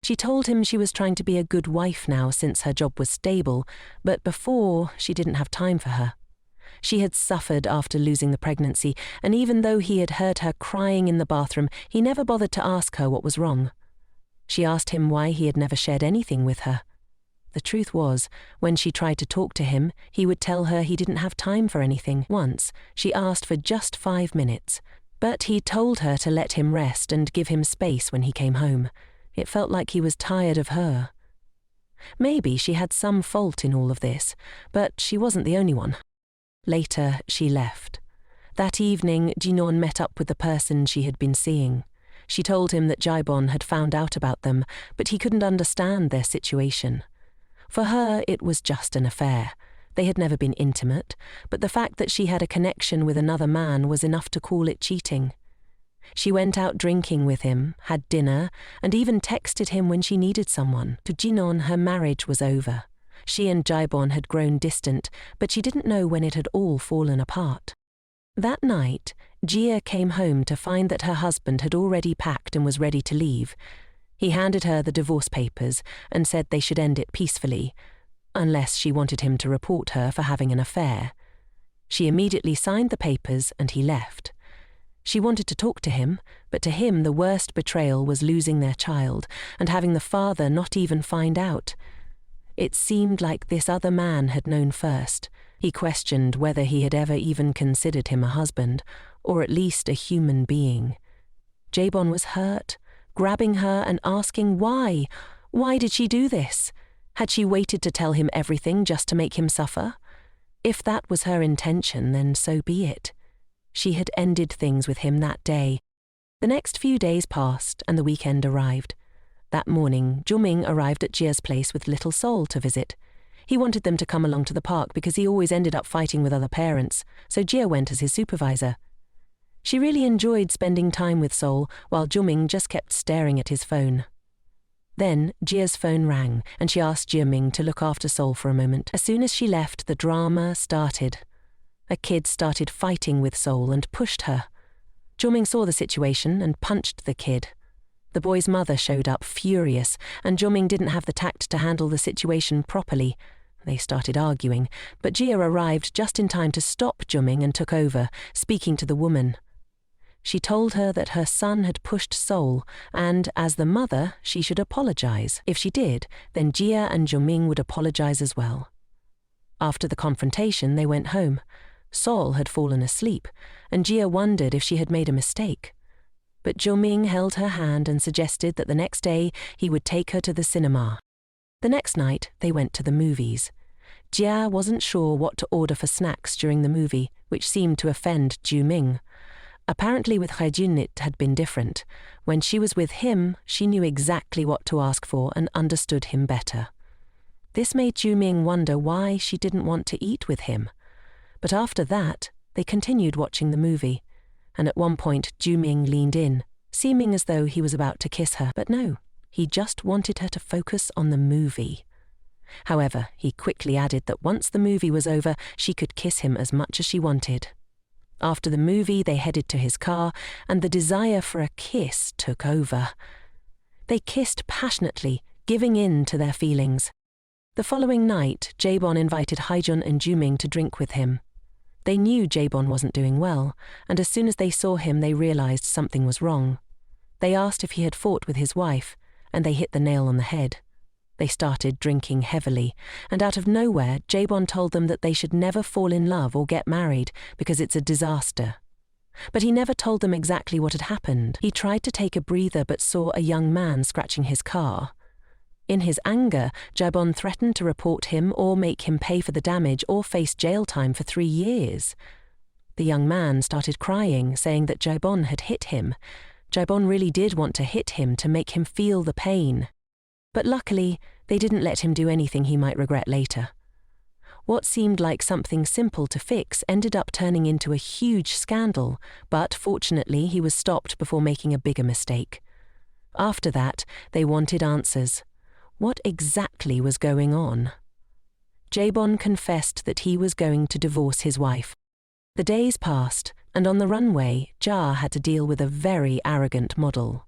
She told him she was trying to be a good wife now since her job was stable, but before, she didn't have time for her. She had suffered after losing the pregnancy, and even though he had heard her crying in the bathroom, he never bothered to ask her what was wrong. She asked him why he had never shared anything with her. The truth was, when she tried to talk to him, he would tell her he didn't have time for anything. Once, she asked for just 5 minutes, but he told her to let him rest and give him space when he came home. It felt like he was tired of her. Maybe she had some fault in all of this, but she wasn't the only one. Later, she left. That evening, Jinon met up with the person she had been seeing. She told him that Jaibon had found out about them, but he couldn't understand their situation. For her, it was just an affair. They had never been intimate, but the fact that she had a connection with another man was enough to call it cheating. She went out drinking with him, had dinner, and even texted him when she needed someone. To Jinon, her marriage was over. She and Jaibon had grown distant, but she didn't know when it had all fallen apart. That night, Jia came home to find that her husband had already packed and was ready to leave. He handed her the divorce papers and said they should end it peacefully, unless she wanted him to report her for having an affair. She immediately signed the papers and he left. She wanted to talk to him, but to him the worst betrayal was losing their child and having the father not even find out. It seemed like this other man had known first. He questioned whether he had ever even considered him a husband, or at least a human being. Jaibon was hurt, grabbing her and asking why. Why did she do this? Had she waited to tell him everything just to make him suffer? If that was her intention, then so be it. She had ended things with him that day. The next few days passed and the weekend arrived. That morning, Juming arrived at Jia's place with little Sol to visit. He wanted them to come along to the park because he always ended up fighting with other parents, so Jia went as his supervisor. She really enjoyed spending time with Sol, while Juming just kept staring at his phone. Then Jia's phone rang, and she asked Juming to look after Sol for a moment. As soon as she left, the drama started. A kid started fighting with Sol and pushed her. Juming saw the situation and punched the kid. The boy's mother showed up furious, and Juming didn't have the tact to handle the situation properly. They started arguing, but Jia arrived just in time to stop Juming and took over, speaking to the woman. She told her that her son had pushed Sol, and as the mother, she should apologize. If she did, then Jia and Juming would apologize as well. After the confrontation, they went home. Sol had fallen asleep, and Jia wondered if she had made a mistake. But Juming held her hand and suggested that the next day he would take her to the cinema. The next night, they went to the movies. Jia wasn't sure what to order for snacks during the movie, which seemed to offend Juming. Apparently with Haejun it had been different. When she was with him, she knew exactly what to ask for and understood him better. This made Juming wonder why she didn't want to eat with him. But after that, they continued watching the movie, and at one point Juming leaned in, seeming as though he was about to kiss her. But no, he just wanted her to focus on the movie. However, he quickly added that once the movie was over, she could kiss him as much as she wanted. After the movie, they headed to his car, and the desire for a kiss took over. They kissed passionately, giving in to their feelings. The following night, Jaebon invited Haejun and Juming to drink with him. They knew Jaebon wasn't doing well, and as soon as they saw him, they realized something was wrong. They asked if he had fought with his wife, and they hit the nail on the head. They started drinking heavily, and out of nowhere, Jaebon told them that they should never fall in love or get married because it's a disaster. But he never told them exactly what had happened. He tried to take a breather but saw a young man scratching his car. In his anger, Jaebon threatened to report him or make him pay for the damage or face jail time for 3 years. The young man started crying, saying that Jaebon had hit him. Jaebon really did want to hit him to make him feel the pain. But luckily, they didn't let him do anything he might regret later. What seemed like something simple to fix ended up turning into a huge scandal, but fortunately he was stopped before making a bigger mistake. After that, they wanted answers. What exactly was going on? Jaebon confessed that he was going to divorce his wife. The days passed, and on the runway, Ja had to deal with a very arrogant model.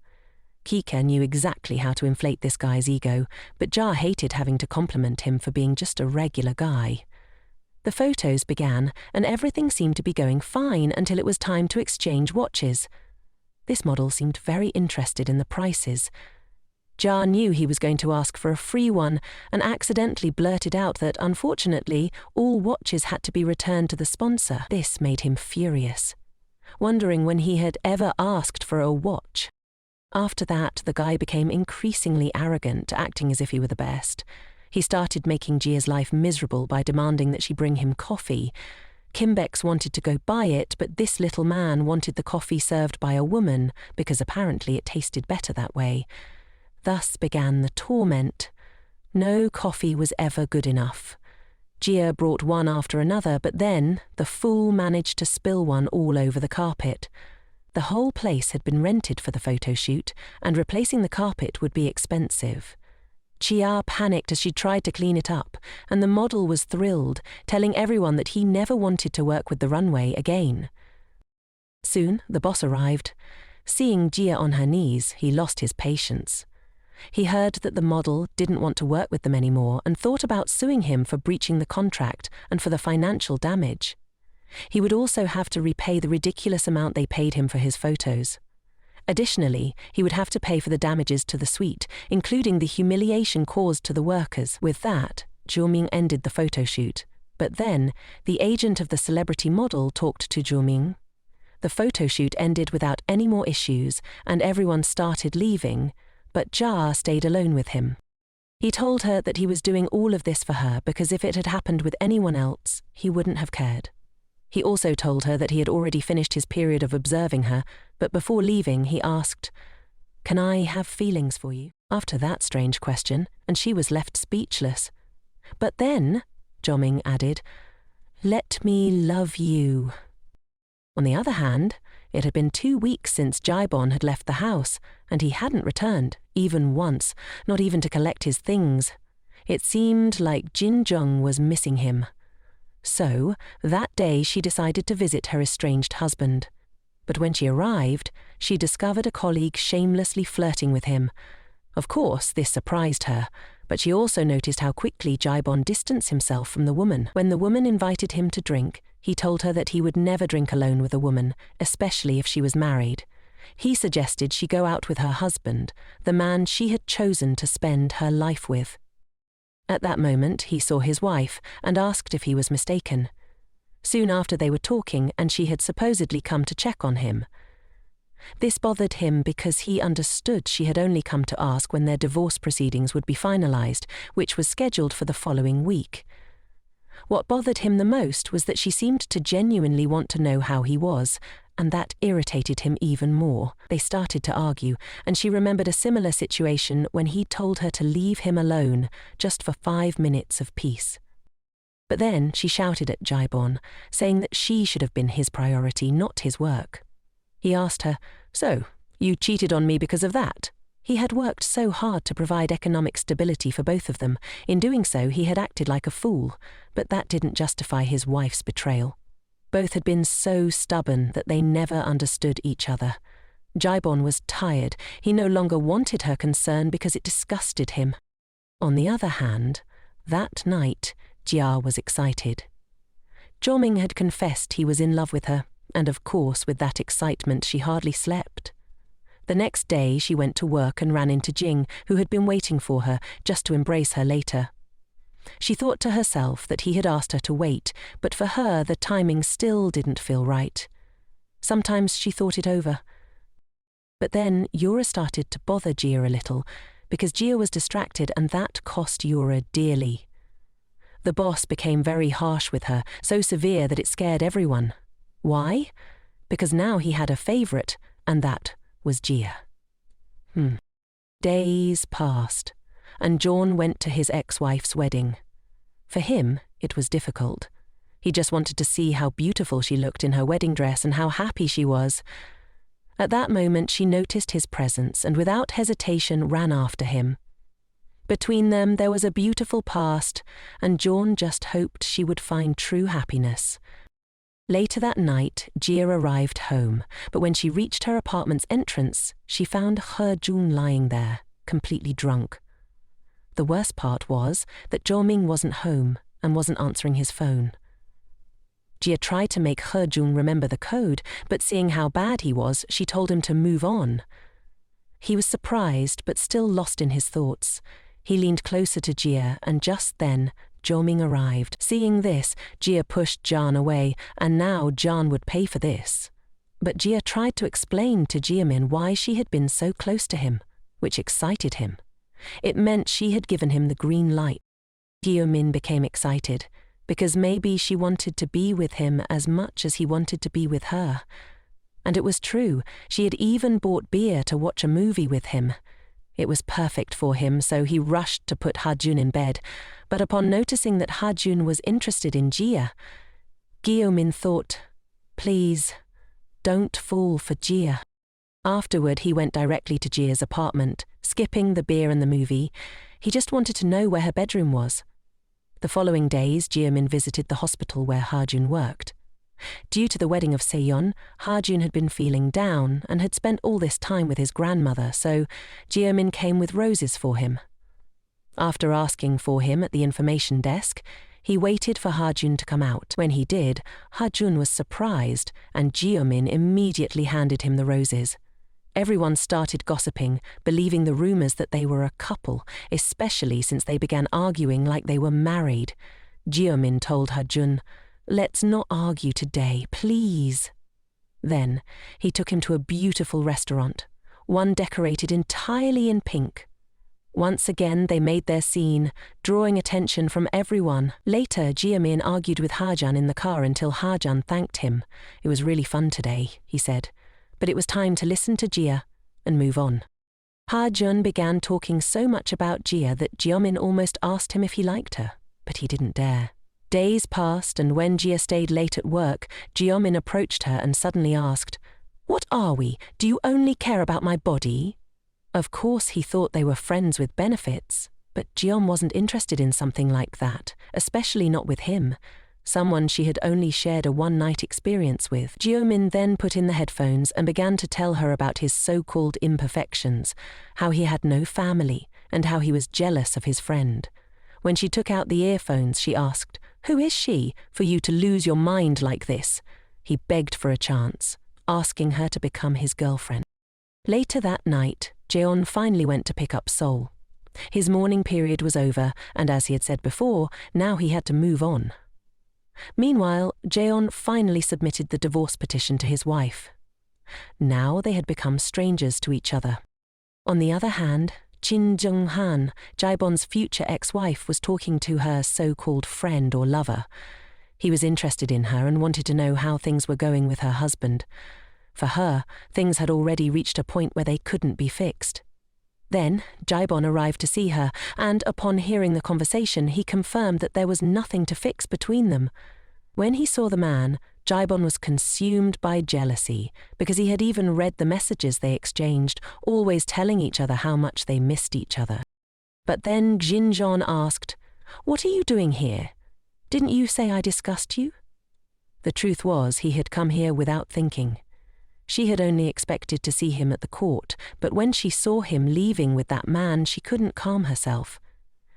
Kika knew exactly how to inflate this guy's ego, but Ja hated having to compliment him for being just a regular guy. The photos began, and everything seemed to be going fine until it was time to exchange watches. This model seemed very interested in the prices. Ja knew he was going to ask for a free one and accidentally blurted out that, unfortunately, all watches had to be returned to the sponsor. This made him furious, wondering when he had ever asked for a watch. After that, the guy became increasingly arrogant, acting as if he were the best. He started making Jia's life miserable by demanding that she bring him coffee. Kimbex wanted to go buy it, but this little man wanted the coffee served by a woman because apparently it tasted better that way. Thus began the torment. No coffee was ever good enough. Jia brought one after another, but then the fool managed to spill one all over the carpet. The whole place had been rented for the photo shoot, and replacing the carpet would be expensive. Chia panicked as she tried to clean it up, and the model was thrilled, telling everyone that he never wanted to work with the runway again. Soon, the boss arrived. Seeing Jia on her knees, he lost his patience. He heard that the model didn't want to work with them anymore and thought about suing him for breaching the contract and for the financial damage. He would also have to repay the ridiculous amount they paid him for his photos. Additionally, he would have to pay for the damages to the suite, including the humiliation caused to the workers. With that, Jiuming ended the photo shoot. But then, the agent of the celebrity model talked to Jiuming. The photo shoot ended without any more issues, and everyone started leaving, but Ja stayed alone with him. He told her that he was doing all of this for her because if it had happened with anyone else, he wouldn't have cared. He also told her that he had already finished his period of observing her, but before leaving he asked, "Can I have feelings for you?" After that strange question, and she was left speechless. "But then," Joming added, "let me love you." On the other hand, it had been 2 weeks since Jaibon had left the house, and he hadn't returned, even once, not even to collect his things. It seemed like Jin Jung was missing him. So, that day she decided to visit her estranged husband. But when she arrived, she discovered a colleague shamelessly flirting with him. Of course, this surprised her, but she also noticed how quickly Jaibon distanced himself from the woman. When the woman invited him to drink, he told her that he would never drink alone with a woman, especially if she was married. He suggested she go out with her husband, the man she had chosen to spend her life with. At that moment, he saw his wife and asked if he was mistaken. Soon after they were talking, and she had supposedly come to check on him. This bothered him because he understood she had only come to ask when their divorce proceedings would be finalized, which was scheduled for the following week. What bothered him the most was that she seemed to genuinely want to know how he was, and that irritated him even more. They started to argue, and she remembered a similar situation when he told her to leave him alone, just for 5 minutes of peace. But then she shouted at Jaibon, saying that she should have been his priority, not his work. He asked her, "So, you cheated on me because of that?" He had worked so hard to provide economic stability for both of them. In doing so, he had acted like a fool, but that didn't justify his wife's betrayal. Both had been so stubborn that they never understood each other. Jaibon was tired. He no longer wanted her concern because it disgusted him. On the other hand, that night, Jia was excited. Joming had confessed he was in love with her, and of course with that excitement she hardly slept. The next day she went to work and ran into Jing, who had been waiting for her, just to embrace her later. She thought to herself that he had asked her to wait, but for her the timing still didn't feel right. Sometimes she thought it over. But then Yura started to bother Jia a little, because Jia was distracted and that cost Yura dearly. The boss became very harsh with her, so severe that it scared everyone. Why? Because now he had a favourite, and that was Jia. Days passed, and John went to his ex-wife's wedding. For him, it was difficult. He just wanted to see how beautiful she looked in her wedding dress and how happy she was. At that moment, she noticed his presence and without hesitation ran after him. Between them, there was a beautiful past, and John just hoped she would find true happiness. Later that night, Jia arrived home, but when she reached her apartment's entrance, she found He-jun lying there, completely drunk. The worst part was that Jo-ming wasn't home and wasn't answering his phone. Jia tried to make He-jun remember the code, but seeing how bad he was, she told him to move on. He was surprised, but still lost in his thoughts. He leaned closer to Jia, and just then, Jo-ming arrived. Seeing this, Jia pushed Jian away, and now Jian would pay for this. But Jia tried to explain to Jiamin why she had been so close to him, which excited him. It meant she had given him the green light. Jiamin became excited, because maybe she wanted to be with him as much as he wanted to be with her. And it was true, she had even bought beer to watch a movie with him. It was perfect for him, so he rushed to put He-jun in bed, but upon noticing that He-jun was interested in Jia, Guillaumin thought, "Please, don't fall for Jia." Afterward, he went directly to Jia's apartment, skipping the beer and the movie. He just wanted to know where her bedroom was. The following days, Jiamin visited the hospital where He-jun worked. Due to the wedding of Seyeon, He-jun had been feeling down and had spent all this time with his grandmother, so Jiamin came with roses for him. After asking for him at the information desk, he waited for He-jun to come out. When he did, He-jun was surprised, and Jiamin immediately handed him the roses. Everyone started gossiping, believing the rumors that they were a couple, especially since they began arguing like they were married. Jiamin told He-jun, "Let's not argue today, please." Then, he took him to a beautiful restaurant, one decorated entirely in pink. Once again, they made their scene, drawing attention from everyone. Later, Jiamin argued with Hajan in the car until Hajan thanked him. "It was really fun today," he said, but it was time to listen to Jia and move on. Hajan began talking so much about Jia that Jiamin almost asked him if he liked her, but he didn't dare. Days passed, and when Jia stayed late at work, Jiamin approached her and suddenly asked, "What are we? Do you only care about my body?" Of course he thought they were friends with benefits, but Jian wasn't interested in something like that, especially not with him, someone she had only shared a one-night experience with. Jiamin then put in the headphones and began to tell her about his so-called imperfections, how he had no family, and how he was jealous of his friend. When she took out the earphones, she asked, "Who is she, for you to lose your mind like this?" He begged for a chance, asking her to become his girlfriend. Later that night, Jeon finally went to pick up Sol. His mourning period was over, and as he had said before, now he had to move on. Meanwhile, Jeon finally submitted the divorce petition to his wife. Now they had become strangers to each other. On the other hand, Jin Jung-han, Jaebon's future ex-wife, was talking to her so-called friend or lover. He was interested in her and wanted to know how things were going with her husband. For her, things had already reached a point where they couldn't be fixed. Then, Jaebon arrived to see her, and upon hearing the conversation, he confirmed that there was nothing to fix between them. When he saw the man, Jaebon was consumed by jealousy, because he had even read the messages they exchanged, always telling each other how much they missed each other. But then Jinjeon asked, "What are you doing here? Didn't you say I discussed you?" The truth was, he had come here without thinking. She had only expected to see him at the court, but when she saw him leaving with that man, she couldn't calm herself.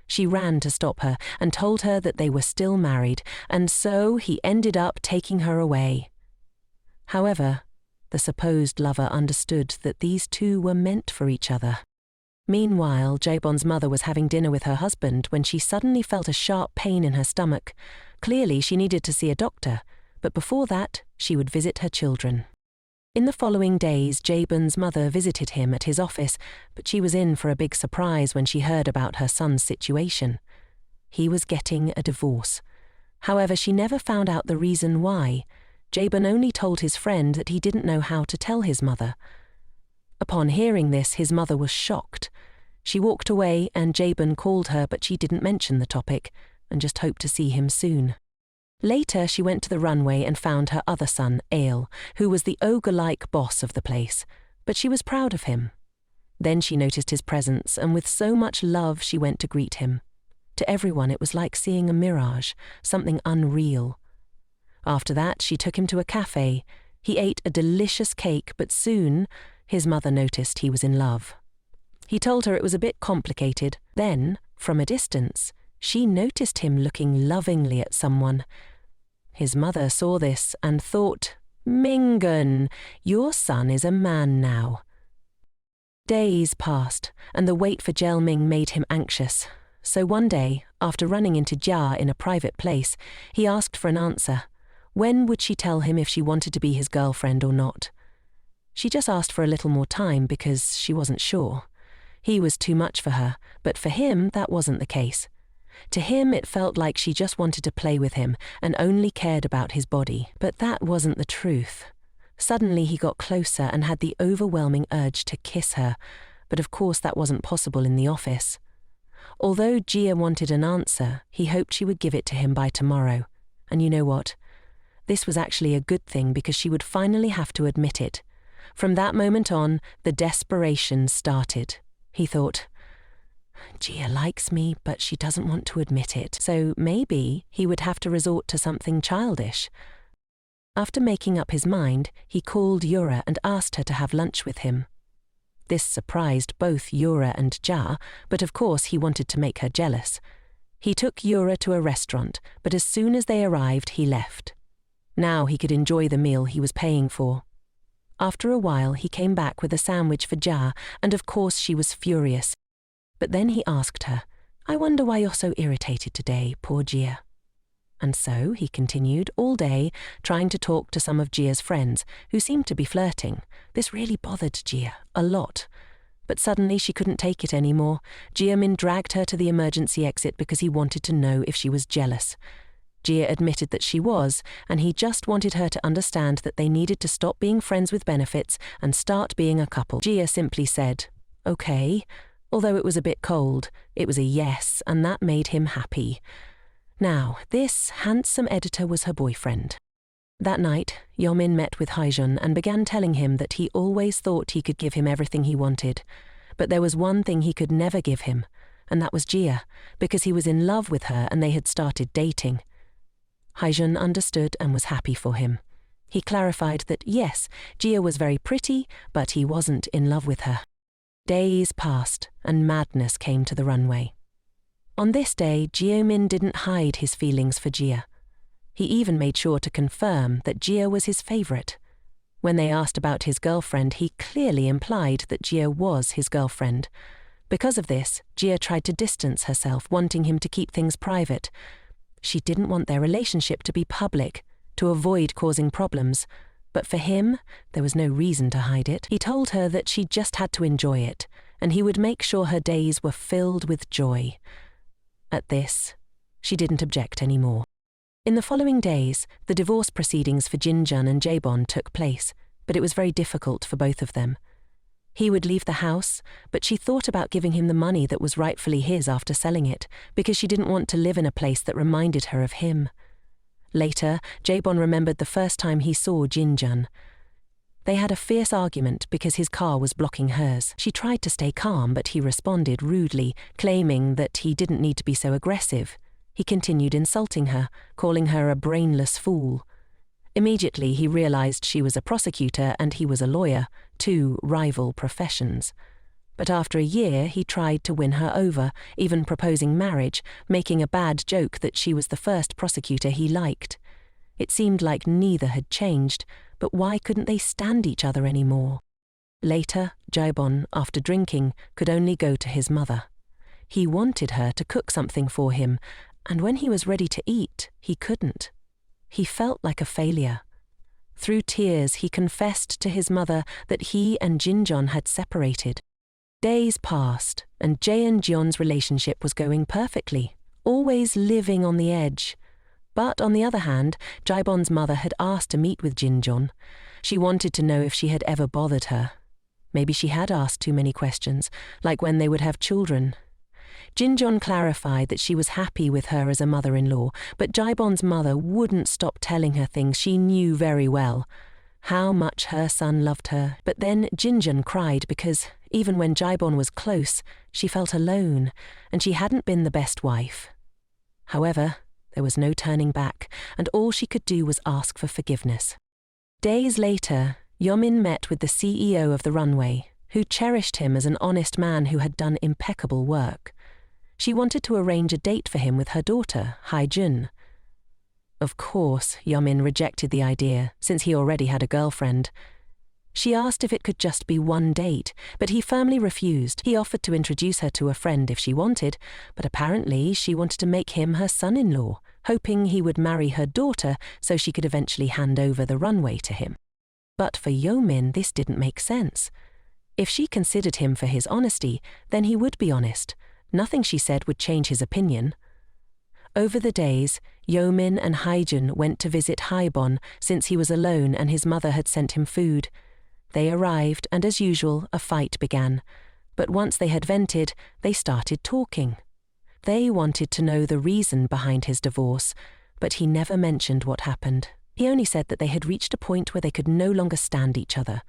She ran to stop her and told her that they were still married, and so he ended up taking her away. However, the supposed lover understood that these two were meant for each other. Meanwhile, Jaebon's mother was having dinner with her husband when she suddenly felt a sharp pain in her stomach. Clearly, she needed to see a doctor, but before that, she would visit her children. In the following days, Jaebon's mother visited him at his office, but she was in for a big surprise when she heard about her son's situation. He was getting a divorce. However, she never found out the reason why. Jaebon only told his friend that he didn't know how to tell his mother. Upon hearing this, his mother was shocked. She walked away and Jaebon called her, but she didn't mention the topic and just hoped to see him soon. Later, she went to the runway and found her other son, Elle, who was the ogre-like boss of the place, but she was proud of him. Then she noticed his presence, and with so much love she went to greet him. To everyone it was like seeing a mirage, something unreal. After that, she took him to a cafe. He ate a delicious cake, but soon his mother noticed he was in love. He told her it was a bit complicated. Then, from a distance, she noticed him looking lovingly at someone. His mother saw this and thought, "Mingun, your son is a man now." Days passed, and the wait for Jelming made him anxious. So one day, after running into Jia in a private place, he asked for an answer. When would she tell him if she wanted to be his girlfriend or not? She just asked for a little more time because she wasn't sure. He was too much for her, but for him that wasn't the case. To him, it felt like she just wanted to play with him and only cared about his body. But that wasn't the truth. Suddenly he got closer and had the overwhelming urge to kiss her, but of course that wasn't possible in the office. Although Jia wanted an answer, he hoped she would give it to him by tomorrow. And you know what? This was actually a good thing because she would finally have to admit it. From that moment on, the desperation started. He thought, Jia likes me, but she doesn't want to admit it, so maybe he would have to resort to something childish. After making up his mind, he called Yura and asked her to have lunch with him. This surprised both Yura and Jia, but of course he wanted to make her jealous. He took Yura to a restaurant, but as soon as they arrived, he left. Now he could enjoy the meal he was paying for. After a while, he came back with a sandwich for Jia, and of course she was furious. But then he asked her, "I wonder why you're so irritated today, poor Jia." And so he continued all day, trying to talk to some of Jia's friends, who seemed to be flirting. This really bothered Jia a lot. But suddenly she couldn't take it anymore. Jiamin dragged her to the emergency exit because he wanted to know if she was jealous. Jia admitted that she was, and he just wanted her to understand that they needed to stop being friends with benefits and start being a couple. Jia simply said, "Okay." Although it was a bit cold, it was a yes, and that made him happy. Now, this handsome editor was her boyfriend. That night, Yeomin met with Haijun and began telling him that he always thought he could give him everything he wanted. But there was one thing he could never give him, and that was Jia, because he was in love with her and they had started dating. Haijun understood and was happy for him. He clarified that yes, Jia was very pretty, but he wasn't in love with her. Days passed, and madness came to the runway. On this day, Yeomin didn't hide his feelings for Jia. He even made sure to confirm that Jia was his favorite. When they asked about his girlfriend, he clearly implied that Jia was his girlfriend. Because of this, Jia tried to distance herself, wanting him to keep things private. She didn't want their relationship to be public, to avoid causing problems. But for him, there was no reason to hide it. He told her that she just had to enjoy it, and he would make sure her days were filled with joy. At this, she didn't object anymore. In the following days, the divorce proceedings for Jinjun and Jaebon took place, but it was very difficult for both of them. He would leave the house, but she thought about giving him the money that was rightfully his after selling it, because she didn't want to live in a place that reminded her of him. Later, Jaebon remembered the first time he saw Jinjun. They had a fierce argument because his car was blocking hers. She tried to stay calm, but he responded rudely, claiming that he didn't need to be so aggressive. He continued insulting her, calling her a brainless fool. Immediately, he realized she was a prosecutor and he was a lawyer, two rival professions. But after a year, he tried to win her over, even proposing marriage, making a bad joke that she was the first prosecutor he liked. It seemed like neither had changed, but why couldn't they stand each other anymore? Later, Jaebon, after drinking, could only go to his mother. He wanted her to cook something for him, and when he was ready to eat, he couldn't. He felt like a failure. Through tears, he confessed to his mother that he and Jinjun had separated. Days passed, and Jae and Jeon's relationship was going perfectly, always living on the edge. But on the other hand, Jaebon's mother had asked to meet with Jinjun. She wanted to know if she had ever bothered her. Maybe she had asked too many questions, like when they would have children. Jinjun clarified that she was happy with her as a mother-in-law, but Jaebon's mother wouldn't stop telling her things she knew very well. How much her son loved her. But then Jinjun cried because, even when Jaebon was close, she felt alone, and she hadn't been the best wife. However, there was no turning back, and all she could do was ask for forgiveness. Days later, Yeomin met with the CEO of the Runway, who cherished him as an honest man who had done impeccable work. She wanted to arrange a date for him with her daughter, Haijun. Of course, Yeomin rejected the idea, since he already had a girlfriend. She asked if it could just be one date, but he firmly refused. He offered to introduce her to a friend if she wanted, but apparently she wanted to make him her son-in-law, hoping he would marry her daughter so she could eventually hand over the Runway to him. But for Yeomin, this didn't make sense. If she considered him for his honesty, then he would be honest. Nothing she said would change his opinion. Over the days, Yeomin and Haijun went to visit Haibon since he was alone and his mother had sent him food. They arrived, and as usual, a fight began. But once they had vented, they started talking. They wanted to know the reason behind his divorce, but he never mentioned what happened. He only said that they had reached a point where they could no longer stand each other.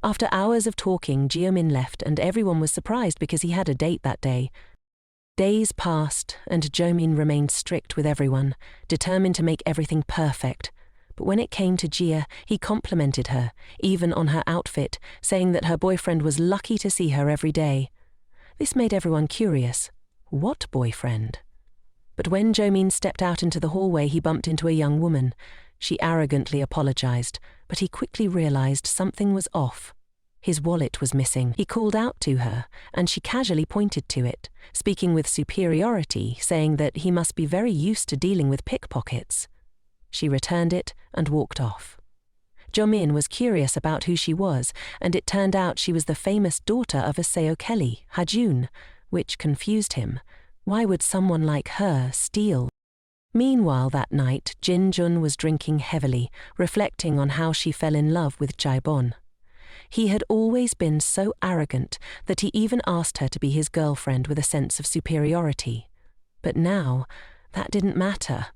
After hours of talking, Yeomin left, and everyone was surprised because he had a date that day. Days passed, and Yeomin remained strict with everyone, determined to make everything perfect. But when it came to Jia, he complimented her, even on her outfit, saying that her boyfriend was lucky to see her every day. This made everyone curious. What boyfriend? But when Yeomin stepped out into the hallway, he bumped into a young woman. She arrogantly apologized, but he quickly realized something was off. His wallet was missing. He called out to her, and she casually pointed to it, speaking with superiority, saying that he must be very used to dealing with pickpockets. She returned it and walked off. Jomin was curious about who she was, and it turned out she was the famous daughter of Seo Kelly, Hajun, which confused him. Why would someone like her steal? Meanwhile that night, Jin-jun was drinking heavily, reflecting on how she fell in love with Jae-bon. He had always been so arrogant that he even asked her to be his girlfriend with a sense of superiority. But now, that didn't matter.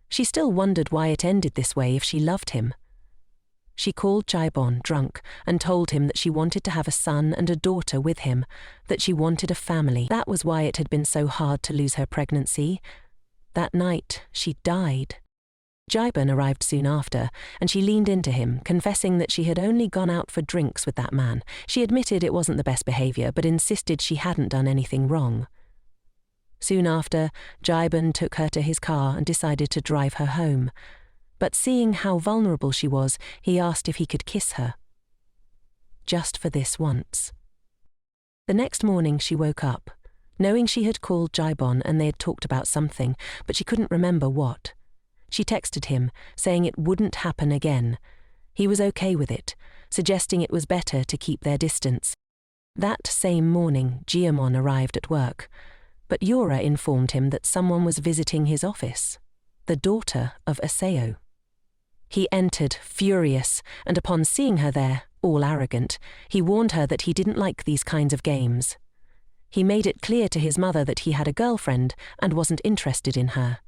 She still wondered why it ended this way if she loved him. She called Jae-bon drunk and told him that she wanted to have a son and a daughter with him, that she wanted a family. That was why it had been so hard to lose her pregnancy. That night, she died. Jae-bon arrived soon after, and she leaned into him, confessing that she had only gone out for drinks with that man. She admitted it wasn't the best behavior, but insisted she hadn't done anything wrong. Soon after, Jae-bon took her to his car and decided to drive her home. But seeing how vulnerable she was, he asked if he could kiss her. Just for this once. The next morning she woke up, knowing she had called Jae-bon and they had talked about something, but she couldn't remember what. She texted him, saying it wouldn't happen again. He was okay with it, suggesting it was better to keep their distance. That same morning, Jiamon arrived at work, but Yura informed him that someone was visiting his office, the daughter of Seo. He entered, furious, and upon seeing her there, all arrogant, he warned her that he didn't like these kinds of games. He made it clear to his mother that he had a girlfriend and wasn't interested in her.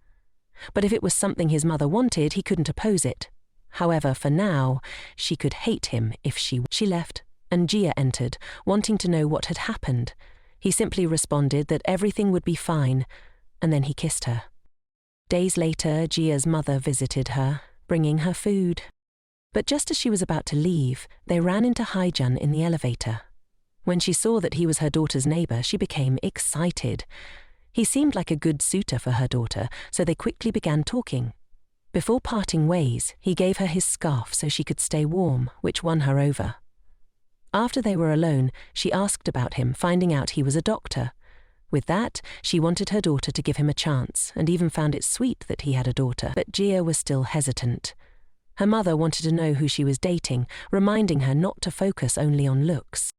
But if it was something his mother wanted, he couldn't oppose it. However, for now, she could hate him if she left, and Jia entered, wanting to know what had happened. He simply responded that everything would be fine, and then he kissed her. Days later, Jia's mother visited her, bringing her food. But just as she was about to leave, they ran into Haijun in the elevator. When she saw that he was her daughter's neighbor, she became excited. He seemed like a good suitor for her daughter, so they quickly began talking. Before parting ways, he gave her his scarf so she could stay warm, which won her over. After they were alone, she asked about him, finding out he was a doctor. With that, she wanted her daughter to give him a chance, and even found it sweet that he had a daughter. But Jia was still hesitant. Her mother wanted to know who she was dating, reminding her not to focus only on looks.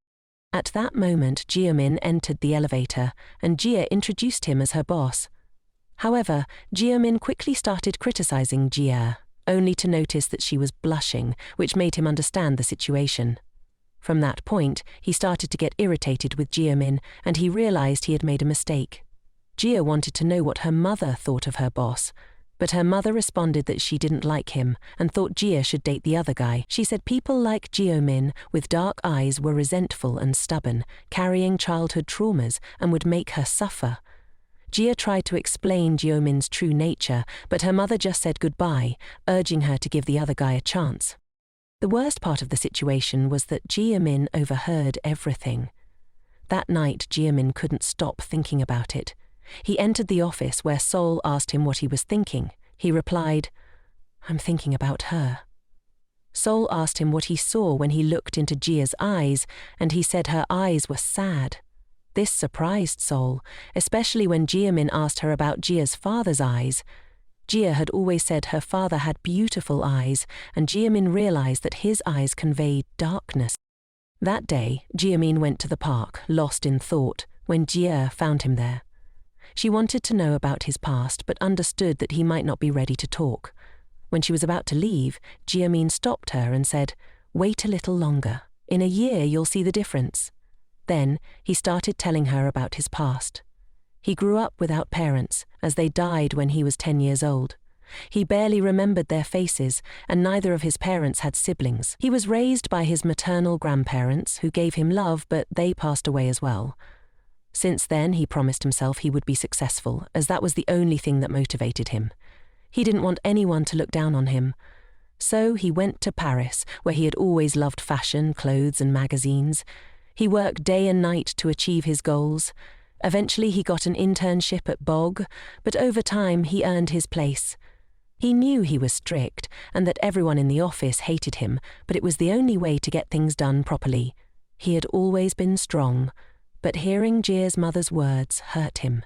At that moment, Jiamin entered the elevator, and Jia introduced him as her boss. However, Jiamin quickly started criticizing Jia, only to notice that she was blushing, which made him understand the situation. From that point, he started to get irritated with Jiamin, and he realized he had made a mistake. Jia wanted to know what her mother thought of her boss, but her mother responded that she didn't like him and thought Jia should date the other guy. She said people like Jiamin with dark eyes were resentful and stubborn, carrying childhood traumas, and would make her suffer. Jia tried to explain Jiamin's true nature, but her mother just said goodbye, urging her to give the other guy a chance. The worst part of the situation was that Jiamin overheard everything. That night, Jiamin couldn't stop thinking about it. He entered the office where Sol asked him what he was thinking. He replied, "I'm thinking about her." Sol asked him what he saw when he looked into Jia's eyes, and he said her eyes were sad. This surprised Sol, especially when Jiamin asked her about Jia's father's eyes. Jia had always said her father had beautiful eyes, and Jiamin realized that his eyes conveyed darkness. That day, Jiamin went to the park, lost in thought, when Jia found him there. She wanted to know about his past, but understood that he might not be ready to talk. When she was about to leave, Jiamin stopped her and said, "Wait a little longer. In a year you'll see the difference." Then he started telling her about his past. He grew up without parents, as they died when he was 10 years old. He barely remembered their faces, and neither of his parents had siblings. He was raised by his maternal grandparents, who gave him love, but they passed away as well. Since then, he promised himself he would be successful, as that was the only thing that motivated him. He didn't want anyone to look down on him. So he went to Paris, where he had always loved fashion, clothes, and magazines. He worked day and night to achieve his goals. Eventually, he got an internship at Bog, but over time, he earned his place. He knew he was strict and that everyone in the office hated him, but it was the only way to get things done properly. He had always been strong, but hearing Jia's mother's words hurt him.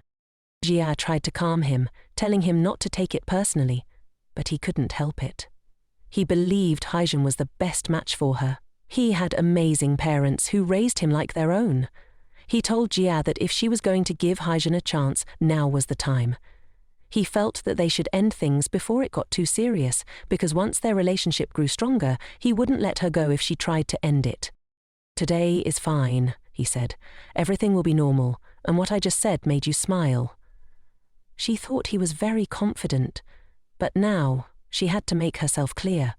Jia tried to calm him, telling him not to take it personally, but he couldn't help it. He believed Haijun was the best match for her. He had amazing parents who raised him like their own. He told Jia that if she was going to give Haijun a chance, now was the time. He felt that they should end things before it got too serious, because once their relationship grew stronger, he wouldn't let her go if she tried to end it. "Today is fine," he said. "Everything will be normal, and what I just said made you smile." She thought he was very confident, but now she had to make herself clear.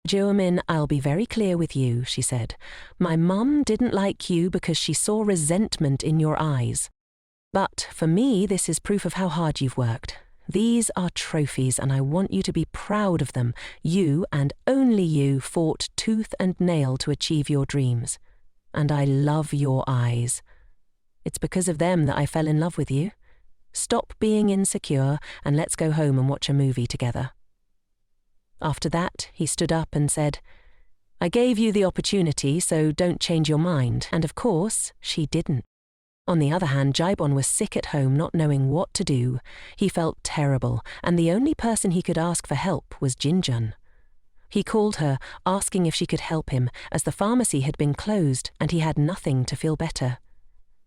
"Jiamin, I'll be very clear with you," she said. "My mum didn't like you because she saw resentment in your eyes. But for me, this is proof of how hard you've worked. These are trophies, and I want you to be proud of them. You, and only you, fought tooth and nail to achieve your dreams. And I love your eyes. It's because of them that I fell in love with you. Stop being insecure, and let's go home and watch a movie together." After that, he stood up and said, "I gave you the opportunity, so don't change your mind." And of course, she didn't. On the other hand, Jaibon was sick at home, not knowing what to do. He felt terrible, and the only person he could ask for help was Jinjun. He called her, asking if she could help him, as the pharmacy had been closed and he had nothing to feel better.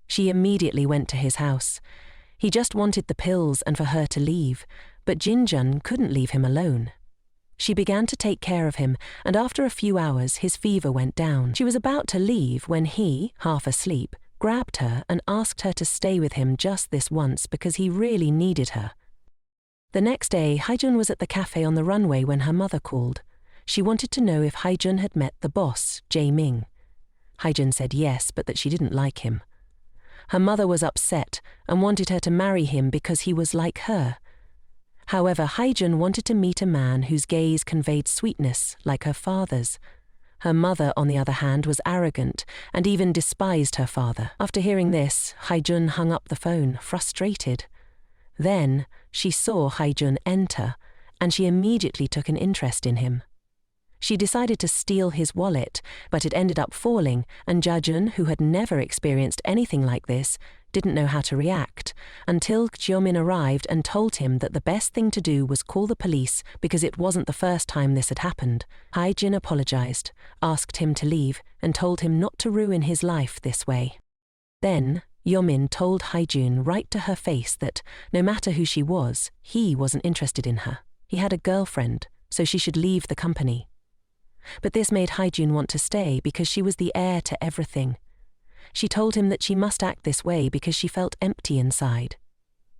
She immediately went to his house. He just wanted the pills and for her to leave, but Jinjun couldn't leave him alone. She began to take care of him, and after a few hours his fever went down. She was about to leave when he, half asleep, grabbed her and asked her to stay with him just this once because he really needed her. The next day, Haijun was at the cafe on the runway when her mother called. She wanted to know if Haijun had met the boss, Jae Ming. Haijun said yes, but that she didn't like him. Her mother was upset and wanted her to marry him because he was like her. However, Haijun wanted to meet a man whose gaze conveyed sweetness like her father's. Her mother, on the other hand, was arrogant and even despised her father. After hearing this, Haijun hung up the phone, frustrated. Then she saw Haijun enter, and she immediately took an interest in him. She decided to steal his wallet, but it ended up falling, and Jajun, who had never experienced anything like this, didn't know how to react, until Jiamin arrived and told him that the best thing to do was call the police because it wasn't the first time this had happened. Haijun apologized, asked him to leave, and told him not to ruin his life this way. Then, Yomin told Haijun right to her face that, no matter who she was, he wasn't interested in her. He had a girlfriend, so she should leave the company. But this made Haijun want to stay because she was the heir to everything. She told him that she must act this way because she felt empty inside.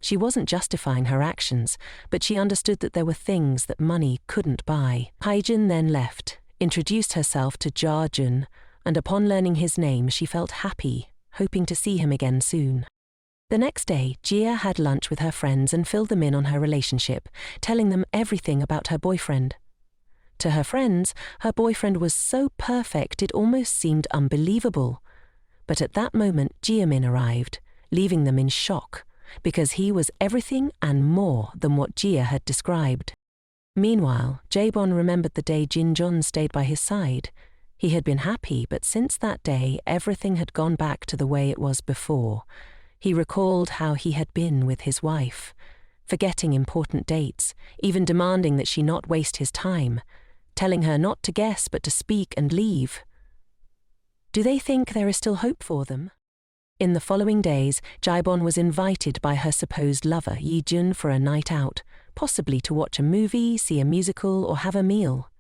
She wasn't justifying her actions, but she understood that there were things that money couldn't buy. Haijun then left, introduced herself to Jajun, and upon learning his name she felt happy, hoping to see him again soon. The next day, Jia had lunch with her friends and filled them in on her relationship, telling them everything about her boyfriend. To her friends, her boyfriend was so perfect it almost seemed unbelievable. But at that moment, Jiamin arrived, leaving them in shock, because he was everything and more than what Jia had described. Meanwhile, Jaebon remembered the day Jinjun stayed by his side. He had been happy, but since that day, everything had gone back to the way it was before. He recalled how he had been with his wife, forgetting important dates, even demanding that she not waste his time, telling her not to guess but to speak and leave. Do they think there is still hope for them? In the following days, Jaebon was invited by her supposed lover, Yijun, for a night out, possibly to watch a movie, see a musical, or have a meal.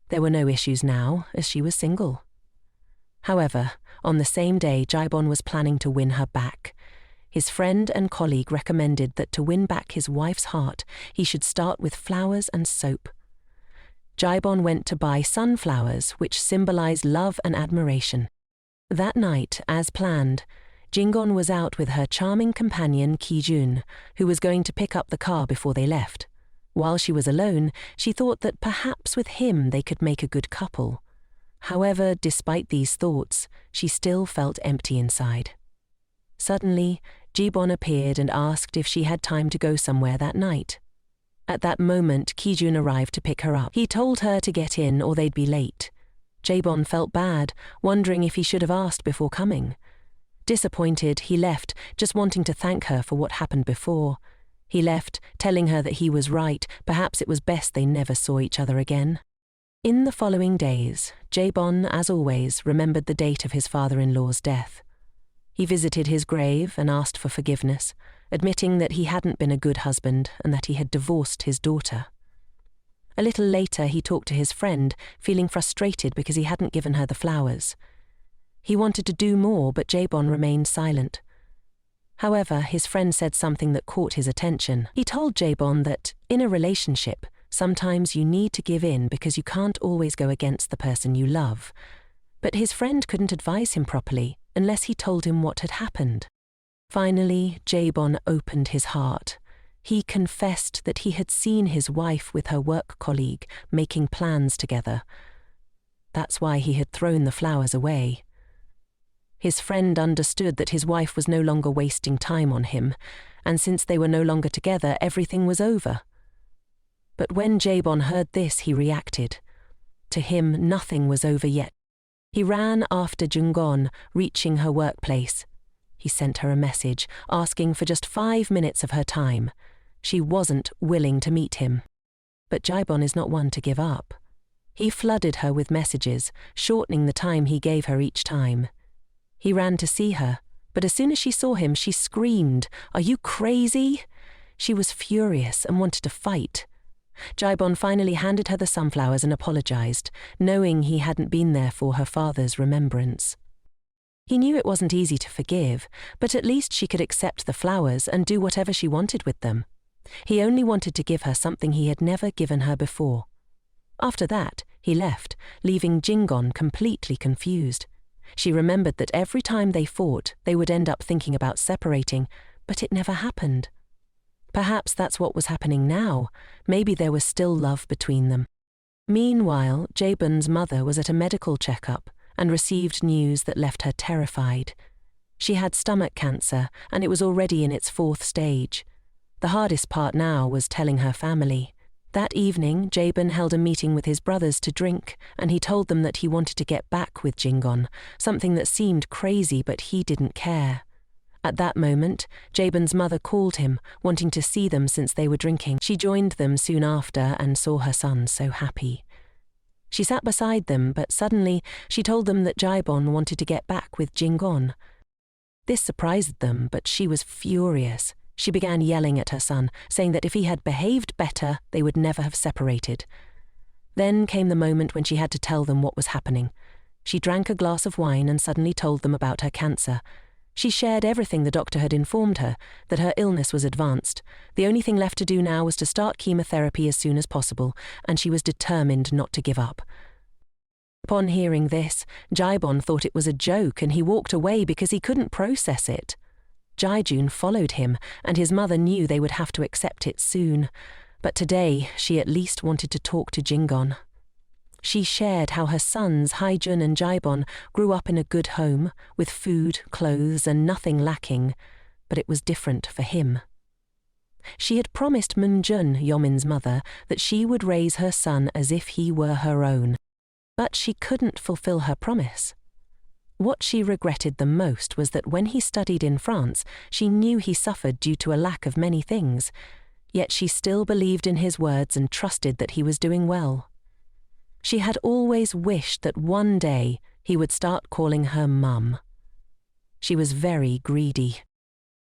There were no issues now, as she was single. However, on the same day, Jaebon was planning to win her back. His friend and colleague recommended that to win back his wife's heart, he should start with flowers and soap. Jaebon went to buy sunflowers, which symbolized love and admiration. That night, as planned, Jingon was out with her charming companion Kijun, who was going to pick up the car before they left. While she was alone, she thought that perhaps with him they could make a good couple. However, despite these thoughts, she still felt empty inside. Suddenly, Jibon appeared and asked if she had time to go somewhere that night. At that moment, Kijun arrived to pick her up. He told her to get in or they'd be late. Jaebon felt bad, wondering if he should have asked before coming. Disappointed, he left, just wanting to thank her for what happened before. He left, telling her that he was right, perhaps it was best they never saw each other again. In the following days, Jaebon, as always, remembered the date of his father-in-law's death. He visited his grave and asked for forgiveness, admitting that he hadn't been a good husband and that he had divorced his daughter. A little later, he talked to his friend, feeling frustrated because he hadn't given her the flowers. He wanted to do more, but Jaebon remained silent. However, his friend said something that caught his attention. He told Jaebon that, in a relationship, sometimes you need to give in because you can't always go against the person you love. But his friend couldn't advise him properly unless he told him what had happened. Finally, Jaebon opened his heart. He confessed that he had seen his wife with her work colleague making plans together. That's why he had thrown the flowers away. His friend understood that his wife was no longer wasting time on him, and since they were no longer together, everything was over. But when Jaebon heard this, he reacted. To him, nothing was over yet. He ran after Jungon, reaching her workplace. He sent her a message, asking for just 5 minutes of her time. She wasn't willing to meet him. But Jaebon is not one to give up. He flooded her with messages, shortening the time he gave her each time. He ran to see her, but as soon as she saw him, she screamed, "Are you crazy?" She was furious and wanted to fight. Jaebon finally handed her the sunflowers and apologized, knowing he hadn't been there for her father's remembrance. He knew it wasn't easy to forgive, but at least she could accept the flowers and do whatever she wanted with them. He only wanted to give her something he had never given her before. After that, he left, leaving Jingon completely confused. She remembered that every time they fought, they would end up thinking about separating, but it never happened. Perhaps that's what was happening now. Maybe there was still love between them. Meanwhile, Jaebon's mother was at a medical checkup and received news that left her terrified. She had stomach cancer, and it was already in its 4th stage. The hardest part now was telling her family. That evening, Jaebon held a meeting with his brothers to drink, and he told them that he wanted to get back with Jingon, something that seemed crazy, but he didn't care. At that moment, Jaebon's mother called him, wanting to see them since they were drinking. She joined them soon after and saw her son so happy. She sat beside them, but suddenly she told them that Jaebon wanted to get back with Jingon. This surprised them, but she was furious. She began yelling at her son, saying that if he had behaved better, they would never have separated. Then came the moment when she had to tell them what was happening. She drank a glass of wine and suddenly told them about her cancer. She shared everything the doctor had informed her, that her illness was advanced. The only thing left to do now was to start chemotherapy as soon as possible, and she was determined not to give up. Upon hearing this, Jaebon thought it was a joke and he walked away because he couldn't process it. Jaejun followed him, and his mother knew they would have to accept it soon. But today, she at least wanted to talk to Jingon. She shared how her sons, Haejun and Jaebon, grew up in a good home, with food, clothes, and nothing lacking, but it was different for him. She had promised Moonjun, Yomin's mother, that she would raise her son as if he were her own, but she couldn't fulfill her promise. What she regretted the most was that when he studied in France, she knew he suffered due to a lack of many things, yet she still believed in his words and trusted that he was doing well. She had always wished that one day he would start calling her Mum. She was very greedy.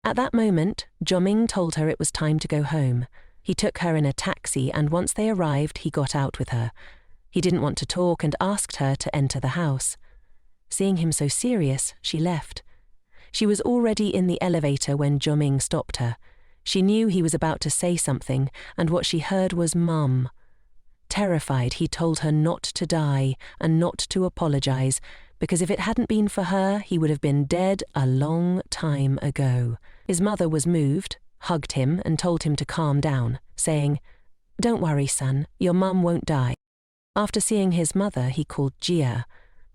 At that moment, Joming told her it was time to go home. He took her in a taxi, and once they arrived, he got out with her. He didn't want to talk and asked her to enter the house. Seeing him so serious, she left. She was already in the elevator when Joming stopped her. She knew he was about to say something, and what she heard was Mum. Terrified, he told her not to die and not to apologize, because if it hadn't been for her, he would have been dead a long time ago. His mother was moved, hugged him, and told him to calm down, saying, "Don't worry, son, your mum won't die." After seeing his mother, he called Jia.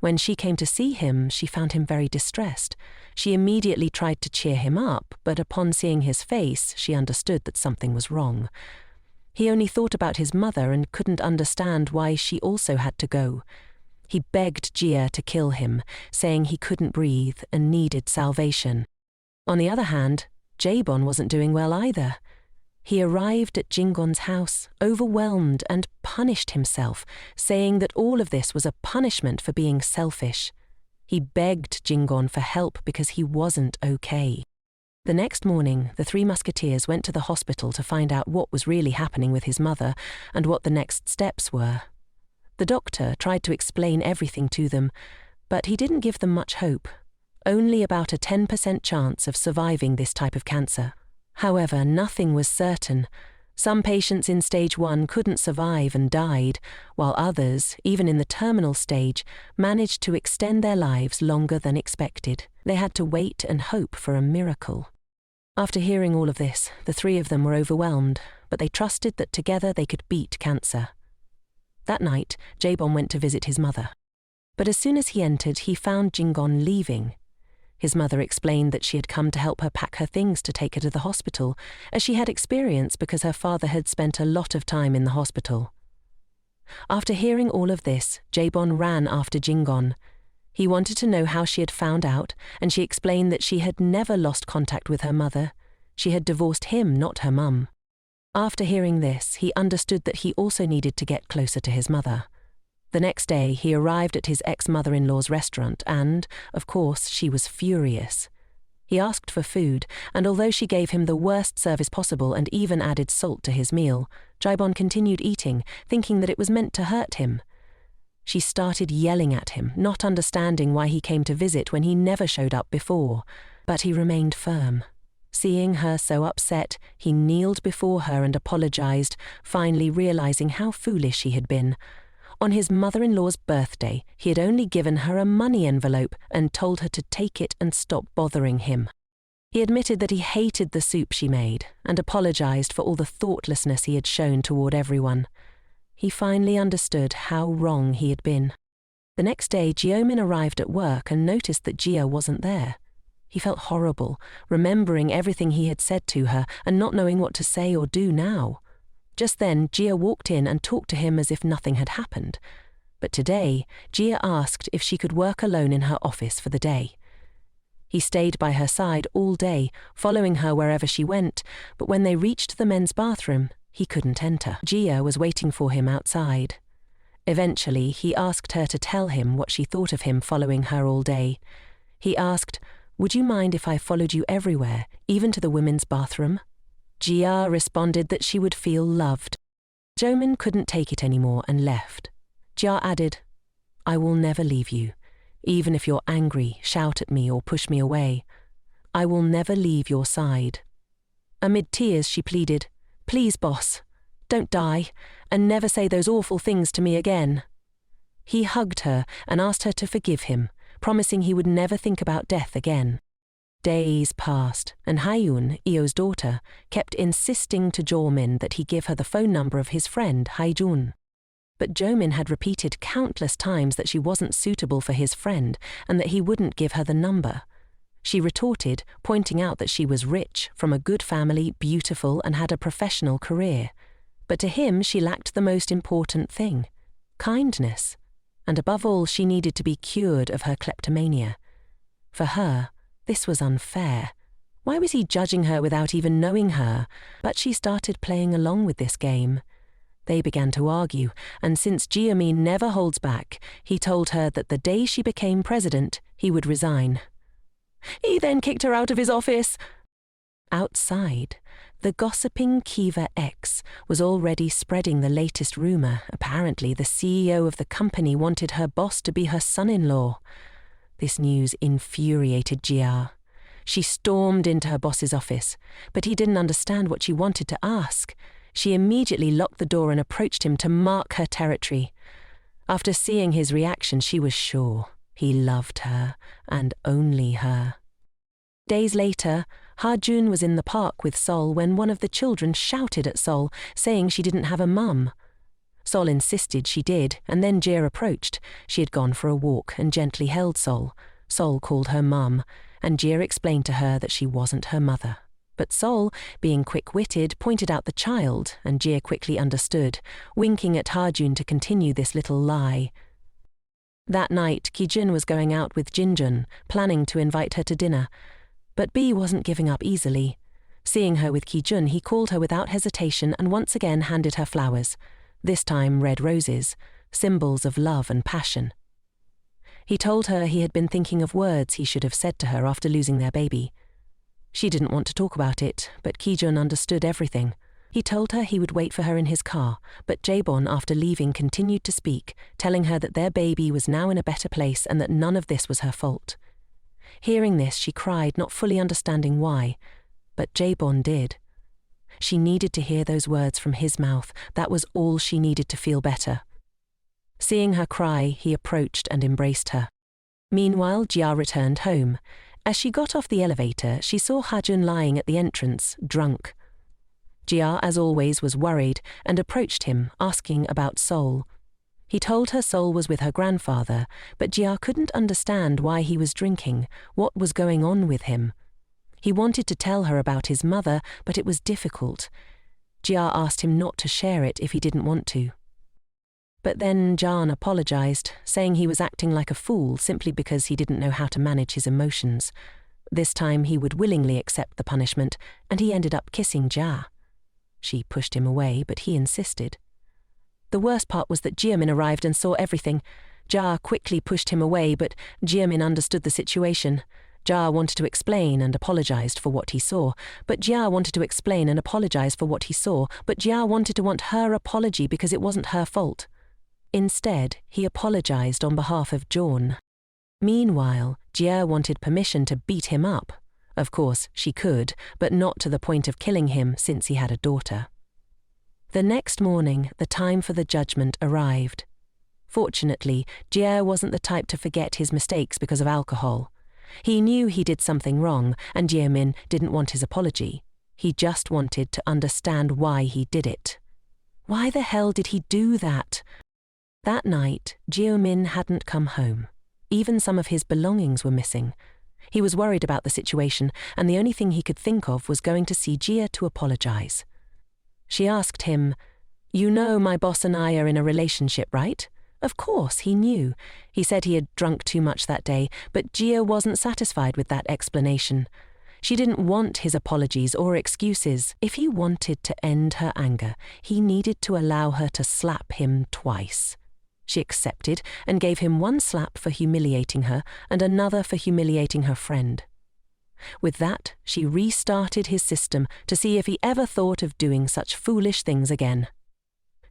When she came to see him, she found him very distressed. She immediately tried to cheer him up, but upon seeing his face, she understood that something was wrong. He only thought about his mother and couldn't understand why she also had to go. He begged Jia to kill him, saying he couldn't breathe and needed salvation. On the other hand, Jaebon wasn't doing well either. He arrived at Jingon's house, overwhelmed, and punished himself, saying that all of this was a punishment for being selfish. He begged Jingon for help because he wasn't okay. The next morning, the three musketeers went to the hospital to find out what was really happening with his mother and what the next steps were. The doctor tried to explain everything to them, but he didn't give them much hope. Only about a 10% chance of surviving this type of cancer. However, nothing was certain. Some patients in stage 1 couldn't survive and died, while others, even in the terminal stage, managed to extend their lives longer than expected. They had to wait and hope for a miracle. After hearing all of this, the three of them were overwhelmed, but they trusted that together they could beat cancer. That night, Jaebon went to visit his mother. But as soon as he entered, he found Jingon leaving. His mother explained that she had come to help her pack her things to take her to the hospital, as she had experience because her father had spent a lot of time in the hospital. After hearing all of this, Jaebon ran after Jingon. He wanted to know how she had found out, and she explained that she had never lost contact with her mother. She had divorced him, not her mum. After hearing this, he understood that he also needed to get closer to his mother. The next day, he arrived at his ex-mother-in-law's restaurant and, of course, she was furious. He asked for food, and although she gave him the worst service possible and even added salt to his meal, Jaebon continued eating, thinking that it was meant to hurt him. She started yelling at him, not understanding why he came to visit when he never showed up before, but he remained firm. Seeing her so upset, he kneeled before her and apologized, finally realizing how foolish he had been. On his mother-in-law's birthday, he had only given her a money envelope and told her to take it and stop bothering him. He admitted that he hated the soup she made and apologized for all the thoughtlessness he had shown toward everyone. He finally understood how wrong he had been. The next day, Jiaomin arrived at work and noticed that Jia wasn't there. He felt horrible, remembering everything he had said to her and not knowing what to say or do now. Just then, Jia walked in and talked to him as if nothing had happened. But today, Jia asked if she could work alone in her office for the day. He stayed by her side all day, following her wherever she went, but when they reached the men's bathroom, he couldn't enter. Jia was waiting for him outside. Eventually, he asked her to tell him what she thought of him following her all day. He asked, "Would you mind if I followed you everywhere, even to the women's bathroom?" Jia responded that she would feel loved. Jaemin couldn't take it anymore and left. Jia added, "I will never leave you. Even if you're angry, shout at me or push me away. I will never leave your side." Amid tears, she pleaded, "Please, boss, don't die, and never say those awful things to me again." He hugged her and asked her to forgive him, promising he would never think about death again. Days passed, and Haiyun, Io's daughter, kept insisting to Jaemin that he give her the phone number of his friend Haijun. But Jaemin had repeated countless times that she wasn't suitable for his friend and that he wouldn't give her the number. She retorted, pointing out that she was rich, from a good family, beautiful, and had a professional career. But to him she lacked the most important thing, kindness. And above all, she needed to be cured of her kleptomania. For her, this was unfair. Why was he judging her without even knowing her? But she started playing along with this game. They began to argue, and since Jiamin never holds back, he told her that the day she became president, he would resign. He then kicked her out of his office. Outside, the gossiping Kiva X was already spreading the latest rumor. Apparently, the CEO of the company wanted her boss to be her son-in-law. This news infuriated Jia. She stormed into her boss's office, but he didn't understand what she wanted to ask. She immediately locked the door and approached him to mark her territory. After seeing his reaction, she was sure he loved her, and only her. Days later, Ha-jun was in the park with Sol when one of the children shouted at Sol, saying she didn't have a mum. Sol insisted she did, and then Jia approached. She had gone for a walk and gently held Sol. Sol called her mum, and Jia explained to her that she wasn't her mother. But Sol, being quick-witted, pointed out the child, and Jia quickly understood, winking at Ha-jun to continue this little lie. That night, Kijun was going out with Jinjun, planning to invite her to dinner. But B wasn't giving up easily. Seeing her with Kijun, he called her without hesitation and once again handed her flowers, this time red roses, symbols of love and passion. He told her he had been thinking of words he should have said to her after losing their baby. She didn't want to talk about it, but Kijun understood everything. He told her he would wait for her in his car, but Jaebon, after leaving, continued to speak, telling her that their baby was now in a better place and that none of this was her fault. Hearing this, she cried, not fully understanding why, but Jaebon did. She needed to hear those words from his mouth. That was all she needed to feel better. Seeing her cry, he approached and embraced her. Meanwhile, Jia returned home. As she got off the elevator, she saw Hajun lying at the entrance, drunk. Jia, as always, was worried and approached him, asking about Sol. He told her Sol was with her grandfather, but Jia couldn't understand why he was drinking, what was going on with him. He wanted to tell her about his mother, but it was difficult. Jia asked him not to share it if he didn't want to. But then Jian apologized, saying he was acting like a fool simply because he didn't know how to manage his emotions. This time he would willingly accept the punishment, and he ended up kissing Jia. She pushed him away, but he insisted. The worst part was that Jiamin arrived and saw everything. Jia quickly pushed him away, but Jiamin understood the situation. Jia wanted to explain and apologized for what he saw, but Jia wanted to explain and apologize for what he saw, but Jia wanted to want her apology because it wasn't her fault. Instead, he apologized on behalf of Jawn. Meanwhile, Jia wanted permission to beat him up. Of course, she could, but not to the point of killing him since he had a daughter. The next morning, the time for the judgment arrived. Fortunately, Jia wasn't the type to forget his mistakes because of alcohol. He knew he did something wrong, and Jiamin didn't want his apology. He just wanted to understand why he did it. Why the hell did he do that? That night, Jiamin hadn't come home. Even some of his belongings were missing. He was worried about the situation, and the only thing he could think of was going to see Jia to apologize. She asked him, "You know my boss and I are in a relationship, right?" Of course, he knew. He said he had drunk too much that day, but Jia wasn't satisfied with that explanation. She didn't want his apologies or excuses. If he wanted to end her anger, he needed to allow her to slap him twice. She accepted and gave him one slap for humiliating her and another for humiliating her friend. With that, she restarted his system to see if he ever thought of doing such foolish things again.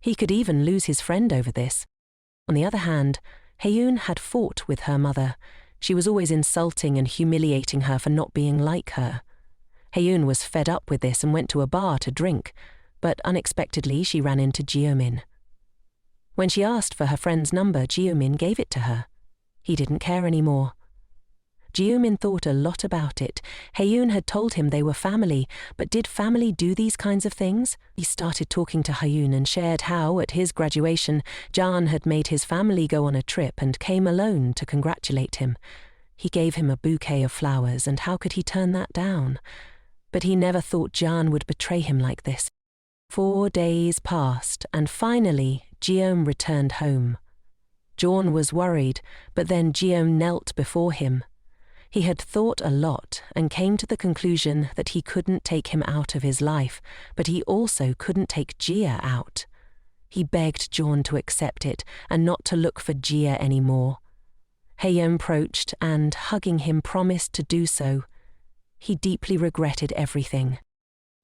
He could even lose his friend over this. On the other hand, Haeun had fought with her mother. She was always insulting and humiliating her for not being like her. Haeun was fed up with this and went to a bar to drink, but unexpectedly she ran into Jiamin. When she asked for her friend's number, Jiamin gave it to her. He didn't care anymore. Jiamin thought a lot about it. Haeun had told him they were family, but did family do these kinds of things? He started talking to Haeun and shared how, at his graduation, Jian had made his family go on a trip and came alone to congratulate him. He gave him a bouquet of flowers, and how could he turn that down? But he never thought Jian would betray him like this. 4 days passed, and finally, Jian returned home. Jawn was worried, but then Jian knelt before him. He had thought a lot and came to the conclusion that he couldn't take him out of his life, but he also couldn't take Jia out. He begged Jawn to accept it and not to look for Jia anymore. Haeun approached and, hugging him, promised to do so. He deeply regretted everything.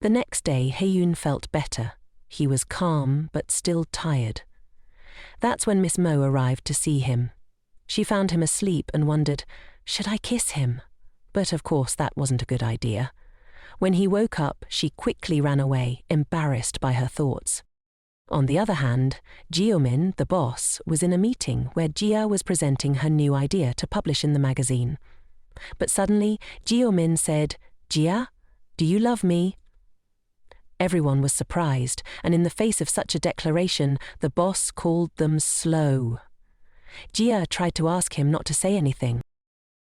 The next day, Haeun felt better. He was calm, but still tired. That's when Miss Mo arrived to see him. She found him asleep and wondered, should I kiss him? But of course that wasn't a good idea. When he woke up, she quickly ran away, embarrassed by her thoughts. On the other hand, Jiamin, the boss, was in a meeting where Jia was presenting her new idea to publish in the magazine. But suddenly, Jiamin said, "Jia, do you love me?" Everyone was surprised, and in the face of such a declaration, the boss called them slow. Jia tried to ask him not to say anything,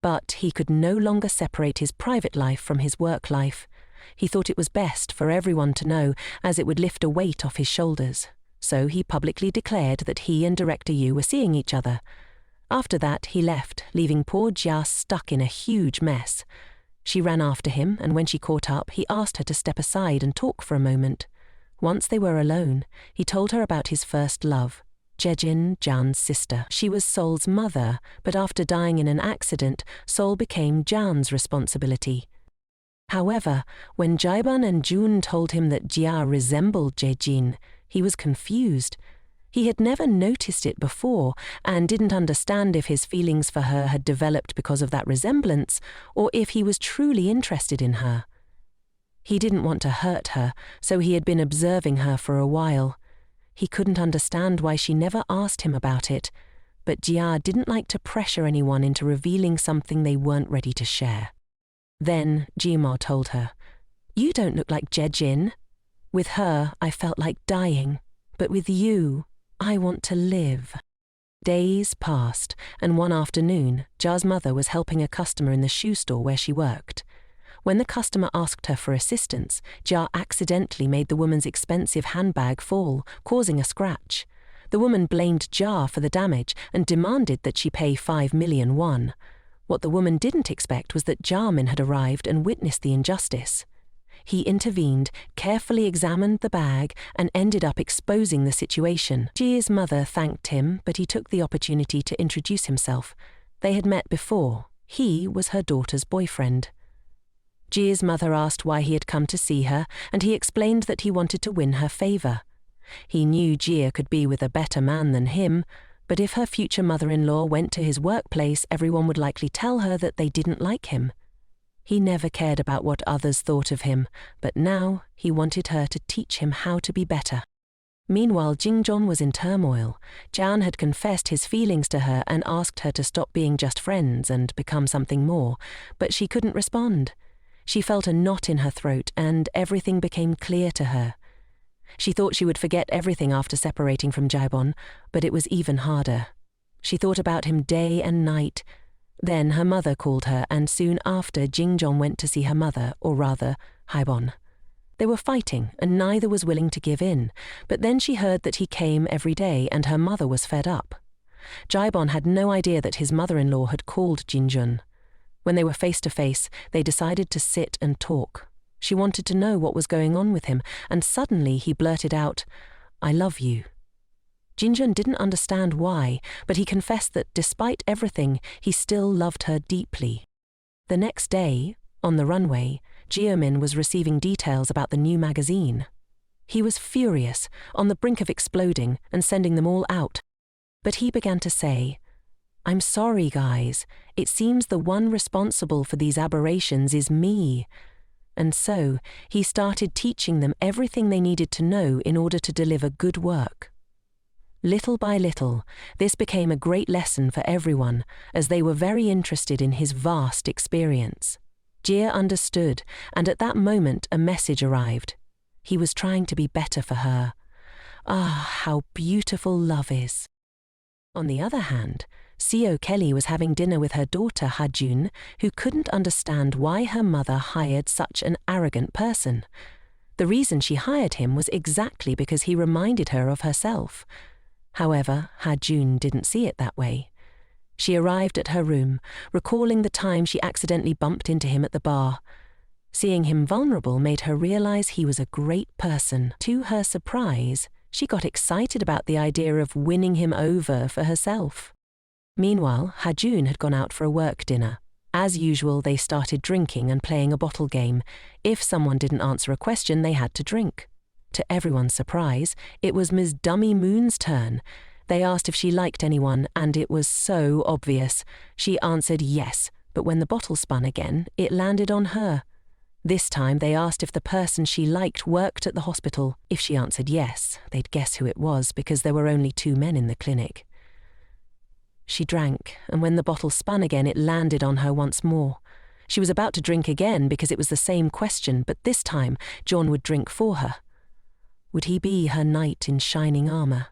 but he could no longer separate his private life from his work life. He thought it was best for everyone to know, as it would lift a weight off his shoulders. So he publicly declared that he and Director Yu were seeing each other. After that, he left, leaving poor Jia stuck in a huge mess. She ran after him, and when she caught up, he asked her to step aside and talk for a moment. Once they were alone, he told her about his first love, Jian, Jian's sister. She was Sol's mother, but after dying in an accident, Sol became Jian's responsibility. However, when Jian and Jun told him that Jia resembled Jian, he was confused. He had never noticed it before and didn't understand if his feelings for her had developed because of that resemblance or if he was truly interested in her. He didn't want to hurt her, so he had been observing her for a while. He couldn't understand why she never asked him about it, but Jia didn't like to pressure anyone into revealing something they weren't ready to share. Then Jima told her, "You don't look like Jian. With her, I felt like dying, but with you, I want to live." Days passed, and one afternoon, Jia's mother was helping a customer in the shoe store where she worked. When the customer asked her for assistance, Jia accidentally made the woman's expensive handbag fall, causing a scratch. The woman blamed Jia for the damage and demanded that she pay 5 million won. What the woman didn't expect was that Jiamin had arrived and witnessed the injustice. He intervened, carefully examined the bag, and ended up exposing the situation. Jia's mother thanked him, but he took the opportunity to introduce himself. They had met before. He was her daughter's boyfriend. Jia's mother asked why he had come to see her, and he explained that he wanted to win her favor. He knew Jia could be with a better man than him, but if her future mother-in-law went to his workplace, everyone would likely tell her that they didn't like him. He never cared about what others thought of him, but now he wanted her to teach him how to be better. Meanwhile, Jingjon was in turmoil. Jian had confessed his feelings to her and asked her to stop being just friends and become something more, but she couldn't respond. She felt a knot in her throat and everything became clear to her. She thought she would forget everything after separating from Jaibon, but it was even harder. She thought about him day and night. Then her mother called her, and soon after Jingjon went to see her mother, or rather, Haibon. They were fighting, and neither was willing to give in, but then she heard that he came every day and her mother was fed up. Jaibon had no idea that his mother-in-law had called Jinjun. When they were face to face, they decided to sit and talk. She wanted to know what was going on with him, and suddenly he blurted out, "I love you." Jinjun didn't understand why, but he confessed that despite everything, he still loved her deeply. The next day, on the runway, Jiamin was receiving details about the new magazine. He was furious, on the brink of exploding and sending them all out. But he began to say, "I'm sorry, guys. It seems the one responsible for these aberrations is me." And so, he started teaching them everything they needed to know in order to deliver good work. Little by little, this became a great lesson for everyone, as they were very interested in his vast experience. Jia understood, and at that moment a message arrived. He was trying to be better for her. Ah, how beautiful love is. On the other hand, Seo Kelly was having dinner with her daughter Ha-jun, who couldn't understand why her mother hired such an arrogant person. The reason she hired him was exactly because he reminded her of herself. However, Ha-jun didn't see it that way. She arrived at her room, recalling the time she accidentally bumped into him at the bar. Seeing him vulnerable made her realize he was a great person. To her surprise, she got excited about the idea of winning him over for herself. Meanwhile, Ha-jun had gone out for a work dinner. As usual, they started drinking and playing a bottle game. If someone didn't answer a question, they had to drink. To everyone's surprise, it was Ms. Dummy Moon's turn. They asked if she liked anyone, and it was so obvious. She answered yes, but when the bottle spun again, it landed on her. This time they asked if the person she liked worked at the hospital. If she answered yes, they'd guess who it was because there were only 2 men in the clinic. She drank, and when the bottle spun again, it landed on her once more. She was about to drink again because it was the same question, but this time John would drink for her. Would he be her knight in shining armor?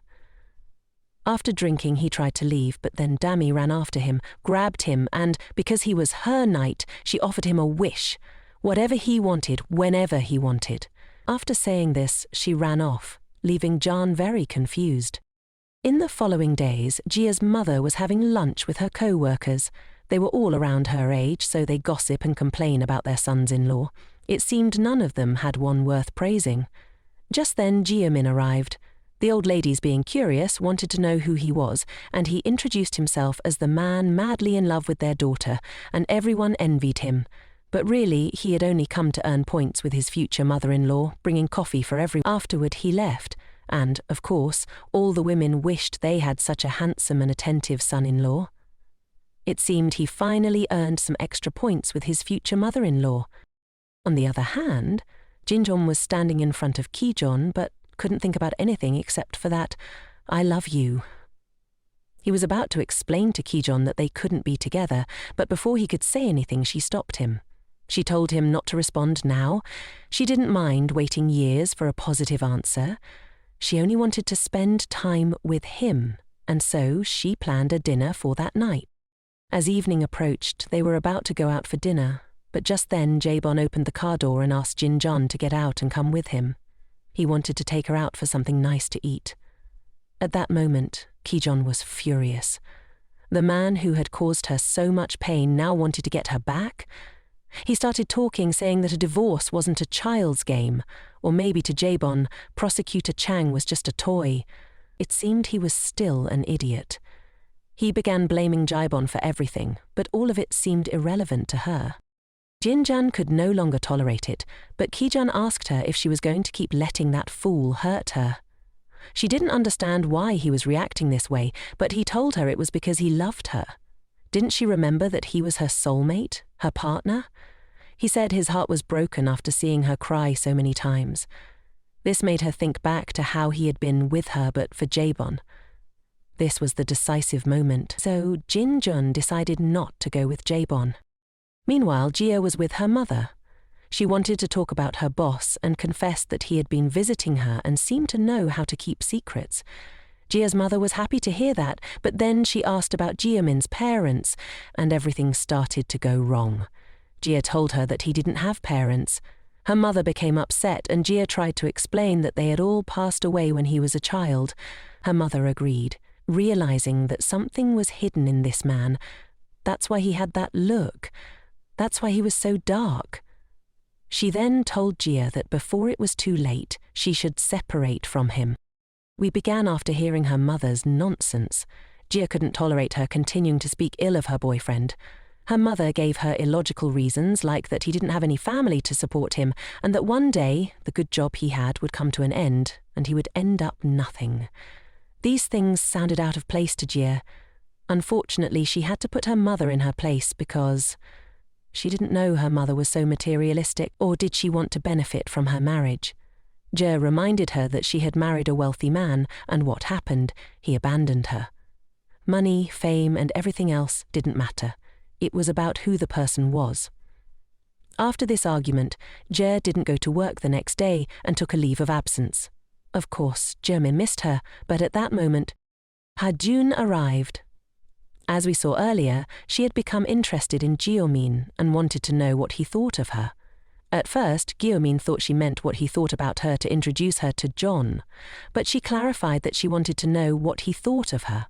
After drinking, he tried to leave, but then Dami ran after him, grabbed him, and, because he was her knight, she offered him a wish. Whatever he wanted, whenever he wanted. After saying this, she ran off, leaving Jian very confused. In the following days, Jia's mother was having lunch with her co-workers. They were all around her age, so they gossip and complain about their sons-in-law. It seemed none of them had one worth praising. Just then Jiamin arrived. The old ladies, being curious, wanted to know who he was, and he introduced himself as the man madly in love with their daughter, and everyone envied him. But really, he had only come to earn points with his future mother-in-law, bringing coffee for everyone. Afterward, he left, and, of course, all the women wished they had such a handsome and attentive son-in-law. It seemed he finally earned some extra points with his future mother-in-law. On the other hand, Jinjeon was standing in front of Kijeon, but couldn't think about anything except for that, "I love you." He was about to explain to Kijeon that they couldn't be together, but before he could say anything, she stopped him. She told him not to respond now. She didn't mind waiting years for a positive answer. She only wanted to spend time with him, and so she planned a dinner for that night. As evening approached, they were about to go out for dinner, but just then Jaebon opened the car door and asked Jinjeon to get out and come with him. He wanted to take her out for something nice to eat. At that moment, Kijeon was furious. The man who had caused her so much pain now wanted to get her back. He started talking, saying that a divorce wasn't a child's game, or maybe to Jaebon, Prosecutor Chang was just a toy. It seemed he was still an idiot. He began blaming Jaebon for everything, but all of it seemed irrelevant to her. Jinjeon could no longer tolerate it, but Kijeon asked her if she was going to keep letting that fool hurt her. She didn't understand why he was reacting this way, but he told her it was because he loved her. Didn't she remember that he was her soulmate, her partner? He said his heart was broken after seeing her cry so many times. This made her think back to how he had been with her but for Jaebon. This was the decisive moment, so Jinjeon decided not to go with Jaebon. Meanwhile, Jia was with her mother. She wanted to talk about her boss and confessed that he had been visiting her and seemed to know how to keep secrets. Jia's mother was happy to hear that, but then she asked about Jiamin's parents, and everything started to go wrong. Jia told her that he didn't have parents. Her mother became upset, and Jia tried to explain that they had all passed away when he was a child. Her mother agreed, realizing that something was hidden in this man. That's why he had that look. That's why he was so dark. She then told Jia that before it was too late, she should separate from him. We began after hearing her mother's nonsense. Jia couldn't tolerate her continuing to speak ill of her boyfriend. Her mother gave her illogical reasons, like that he didn't have any family to support him, and that one day the good job he had would come to an end, and he would end up nothing. These things sounded out of place to Jia. Unfortunately, she had to put her mother in her place because she didn't know her mother was so materialistic, or did she want to benefit from her marriage? Jia reminded her that she had married a wealthy man, and what happened? He abandoned her. Money, fame, and everything else didn't matter. It was about who the person was. After this argument, Jia didn't go to work the next day and took a leave of absence. Of course, Jimin missed her, but at that moment, Ha-jun arrived. As we saw earlier, she had become interested in Gyeomin and wanted to know what he thought of her. At first, Gyeomin thought she meant what he thought about her to introduce her to John, but she clarified that she wanted to know what he thought of her.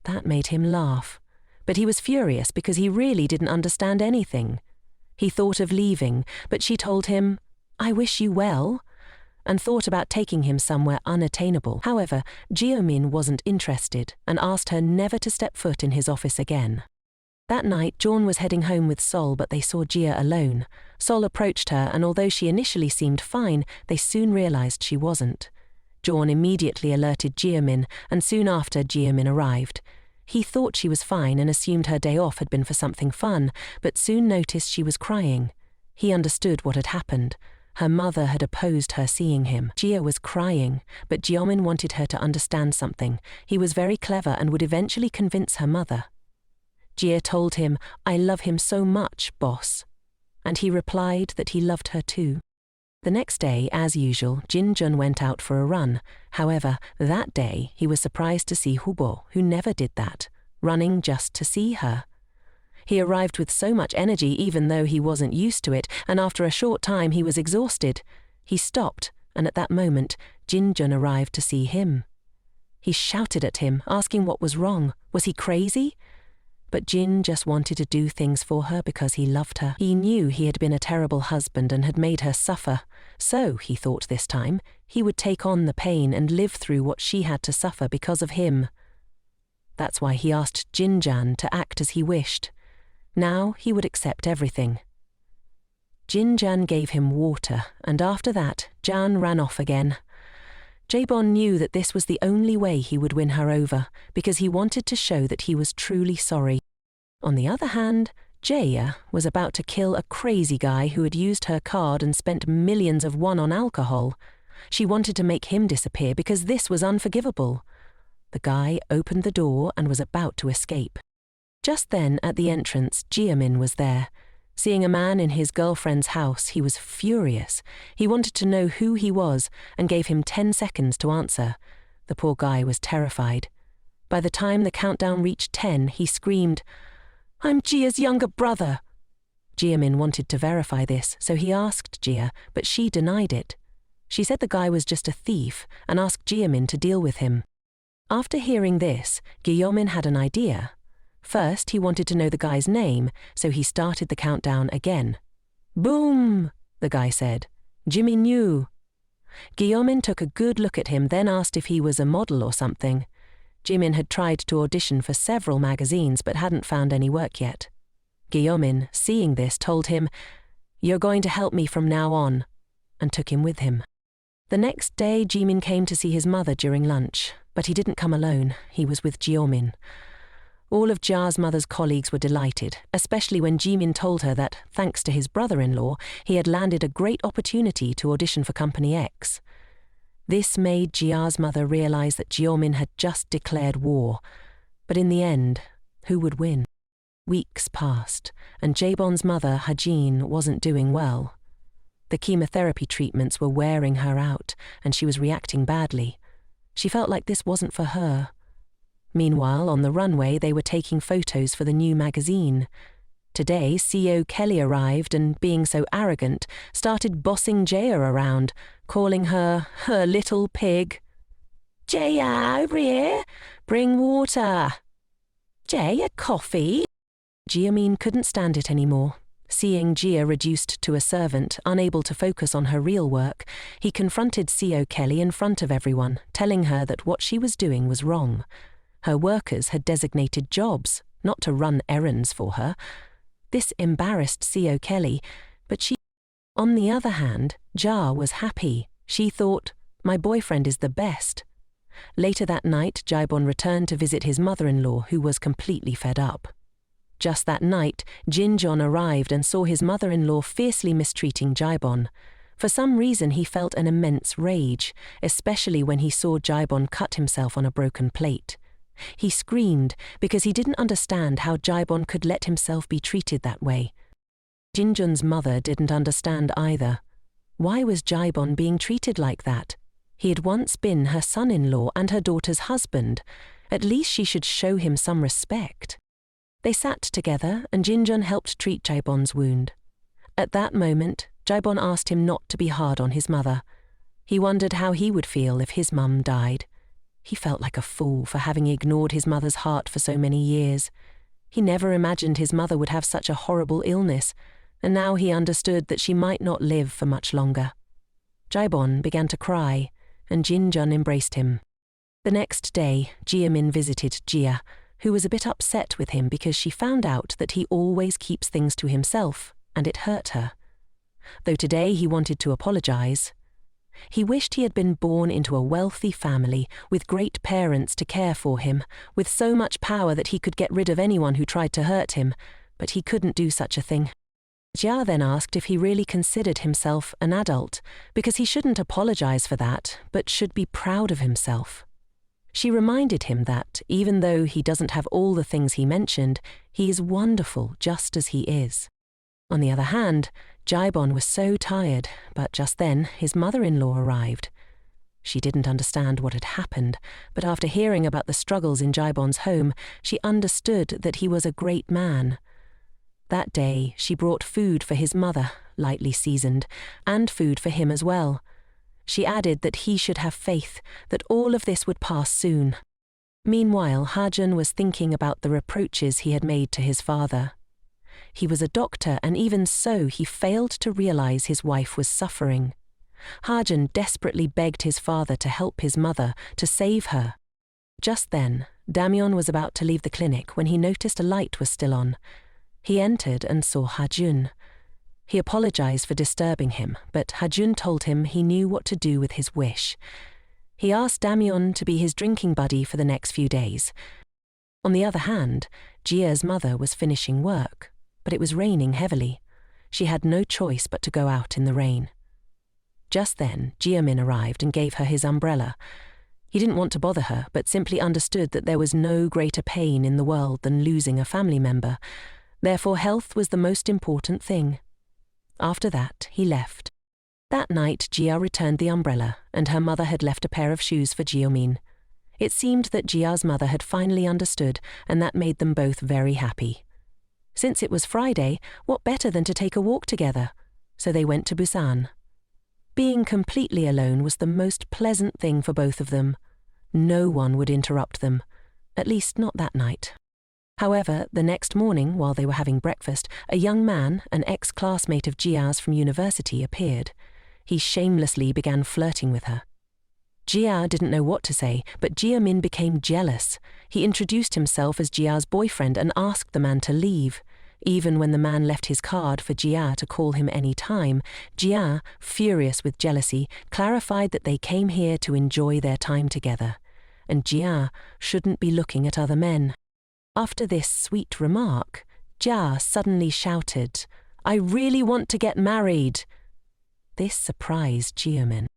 That made him laugh. But he was furious because he really didn't understand anything. He thought of leaving, but she told him, "I wish you well," and thought about taking him somewhere unattainable. However, Gyeomin wasn't interested and asked her never to step foot in his office again. That night, John was heading home with Sol, but they saw Jia alone. Sol approached her, and although she initially seemed fine, they soon realized she wasn't. John immediately alerted Gyeomin, and soon after, Gyeomin arrived. He thought she was fine and assumed her day off had been for something fun, but soon noticed she was crying. He understood what had happened. Her mother had opposed her seeing him. Jia was crying, but Gyeomin wanted her to understand something. He was very clever and would eventually convince her mother. Jia told him, "I love him so much, boss." And he replied that he loved her too. The next day, as usual, Jinjeon went out for a run. However, that day he was surprised to see Hubo, who never did that, running just to see her. He arrived with so much energy even though he wasn't used to it, and after a short time he was exhausted. He stopped, and at that moment, Jinjeon arrived to see him. He shouted at him, asking what was wrong. Was he crazy? But Jian just wanted to do things for her because he loved her. He knew he had been a terrible husband and had made her suffer. So, he thought this time, he would take on the pain and live through what she had to suffer because of him. That's why he asked Jian to act as he wished. Now he would accept everything. Jian gave him water, and after that, Jian ran off again. Jaebon knew that this was the only way he would win her over, because he wanted to show that he was truly sorry. On the other hand, Jaya was about to kill a crazy guy who had used her card and spent millions of won on alcohol. She wanted to make him disappear because this was unforgivable. The guy opened the door and was about to escape. Just then, at the entrance, Jiamin was there. Seeing a man in his girlfriend's house, he was furious. He wanted to know who he was and gave him 10 seconds to answer. The poor guy was terrified. By the time the countdown reached 10, he screamed, "I'm Jia's younger brother." Jiamin wanted to verify this, so he asked Jia, but she denied it. She said the guy was just a thief and asked Jiamin to deal with him. After hearing this, Guillaumin had an idea. First, he wanted to know the guy's name, so he started the countdown again. "Boom," the guy said. "Jimmy New." Guillaumin took a good look at him, then asked if he was a model or something. Jimin had tried to audition for several magazines but hadn't found any work yet. Guillaumin, seeing this, told him, "You're going to help me from now on," and took him with him. The next day, Jimin came to see his mother during lunch, but he didn't come alone. He was with Guillaumin. All of Jia's mother's colleagues were delighted, especially when Jimin told her that, thanks to his brother-in-law, he had landed a great opportunity to audition for Company X. This made Jia's mother realize that Guillaumin had just declared war. But in the end, who would win? Weeks passed, and Jaebon's mother, Hajin, wasn't doing well. The chemotherapy treatments were wearing her out, and she was reacting badly. She felt like this wasn't for her. Meanwhile, on the runway, they were taking photos for the new magazine. Today, CEO Kelly arrived and, being so arrogant, started bossing Jaya around, calling her little pig. "Jaya, over here! Bring water!" "Jaya, coffee!" Jiamin couldn't stand it anymore. Seeing Jia reduced to a servant, unable to focus on her real work, he confronted CEO Kelly in front of everyone, telling her that what she was doing was wrong. Her workers had designated jobs, not to run errands for her. This embarrassed CEO Kelly, but on the other hand, Jia was happy. She thought, "My boyfriend is the best." Later that night, Jaebon returned to visit his mother-in-law, who was completely fed up. Just that night, Jinjon arrived and saw his mother-in-law fiercely mistreating Jaebon. For some reason, he felt an immense rage, especially when he saw Jaebon cut himself on a broken plate. He screamed because he didn't understand how Jaebon could let himself be treated that way. Jinjun's mother didn't understand either. Why was Jaebon being treated like that? He had once been her son-in-law and her daughter's husband. At least she should show him some respect. They sat together and Jinjun helped treat Jaebon's wound. At that moment, Jaebon asked him not to be hard on his mother. He wondered how he would feel if his mum died. He felt like a fool for having ignored his mother's heart for so many years. He never imagined his mother would have such a horrible illness, and now he understood that she might not live for much longer. Jaebon began to cry, and Jinjun embraced him. The next day, Jiamin visited Jia, who was a bit upset with him because she found out that he always keeps things to himself, and it hurt her. Though today he wanted to apologize. He wished he had been born into a wealthy family, with great parents to care for him, with so much power that he could get rid of anyone who tried to hurt him, but he couldn't do such a thing. Jia then asked if he really considered himself an adult, because he shouldn't apologize for that, but should be proud of himself. She reminded him that, even though he doesn't have all the things he mentioned, he is wonderful just as he is. On the other hand, Jaebon was so tired, but just then his mother-in-law arrived. She didn't understand what had happened, but after hearing about the struggles in Jaebon's home, she understood that he was a great man. That day, she brought food for his mother, lightly seasoned, and food for him as well. She added that he should have faith, that all of this would pass soon. Meanwhile, Harjun was thinking about the reproaches he had made to his father. He was a doctor, and even so, he failed to realize his wife was suffering. Harjun desperately begged his father to help his mother, to save her. Just then, Damyeon was about to leave the clinic when he noticed a light was still on. He entered and saw Harjun. He apologized for disturbing him, but Harjun told him he knew what to do with his wish. He asked Damyeon to be his drinking buddy for the next few days. On the other hand, Jia's mother was finishing work, but it was raining heavily. She had no choice but to go out in the rain. Just then, Jiamin arrived and gave her his umbrella. He didn't want to bother her, but simply understood that there was no greater pain in the world than losing a family member. Therefore, health was the most important thing. After that, he left. That night, Jia returned the umbrella, and her mother had left a pair of shoes for Jiamin. It seemed that Jia's mother had finally understood, and that made them both very happy. Since it was Friday, what better than to take a walk together? So they went to Busan. Being completely alone was the most pleasant thing for both of them. No one would interrupt them, at least not that night. However, the next morning, while they were having breakfast, a young man, an ex-classmate of Jia's from university, appeared. He shamelessly began flirting with her. Jia didn't know what to say, but Jiamin became jealous. He introduced himself as Jia's boyfriend and asked the man to leave. Even when the man left his card for Jia to call him any time, Jia, furious with jealousy, clarified that they came here to enjoy their time together, and Jia shouldn't be looking at other men. After this sweet remark, Jia suddenly shouted, "I really want to get married!" This surprised Jiamin.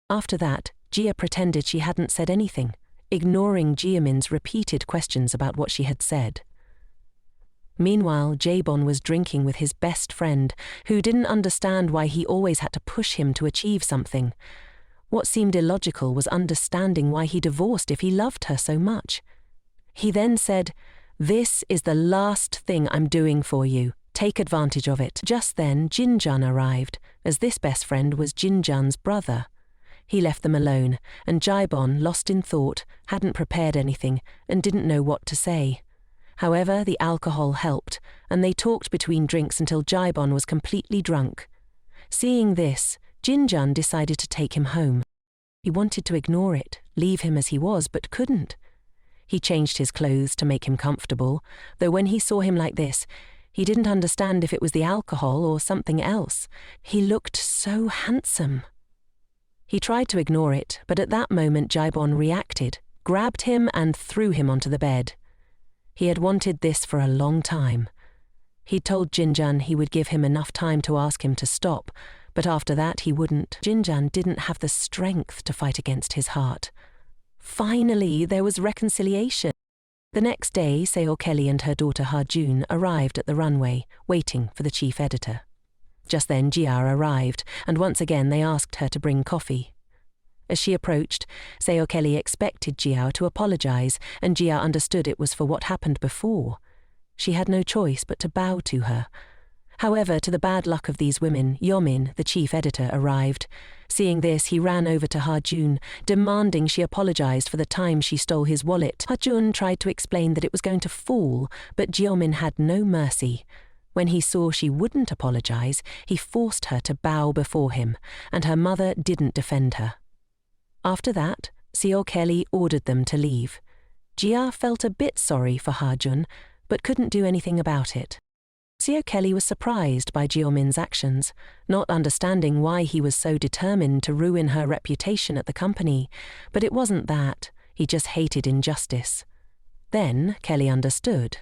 After that, Jia pretended she hadn't said anything, ignoring Jiamin's repeated questions about what she had said. Meanwhile, Jaebon was drinking with his best friend, who didn't understand why he always had to push him to achieve something. What seemed illogical was understanding why he divorced if he loved her so much. He then said, "This is the last thing I'm doing for you. Take advantage of it." Just then, Jinjun arrived, as this best friend was Jinjun's brother. He left them alone, and Jaebon, lost in thought, hadn't prepared anything and didn't know what to say. However, the alcohol helped, and they talked between drinks until Jaebon was completely drunk. Seeing this, Jinjun decided to take him home. He wanted to ignore it, leave him as he was, but couldn't. He changed his clothes to make him comfortable, though when he saw him like this, he didn't understand if it was the alcohol or something else. He looked so handsome. He tried to ignore it, but at that moment Jaebon reacted, grabbed him and threw him onto the bed. He had wanted this for a long time. He told Jinjun he would give him enough time to ask him to stop, but after that he wouldn't. Jinjun didn't have the strength to fight against his heart. Finally, there was reconciliation. The next day, Seo Kelly and her daughter Harjun arrived at the Runway, waiting for the chief editor. Just then Jia arrived, and once again they asked her to bring coffee. As she approached, Seo Kelly expected Jia to apologize, and Jia understood it was for what happened before. She had no choice but to bow to her. However, to the bad luck of these women, Yomin, the chief editor, arrived. Seeing this, he ran over to Harjun, demanding she apologized for the time she stole his wallet. Harjun tried to explain that it was going to fall, but Yomin had no mercy. When he saw she wouldn't apologize, he forced her to bow before him, and her mother didn't defend her. After that, Seo Kelly ordered them to leave. Jia felt a bit sorry for Harjun, but couldn't do anything about it. Seo Kelly was surprised by Jiomin's actions, not understanding why he was so determined to ruin her reputation at the company, but it wasn't that, he just hated injustice. Then Kelly understood.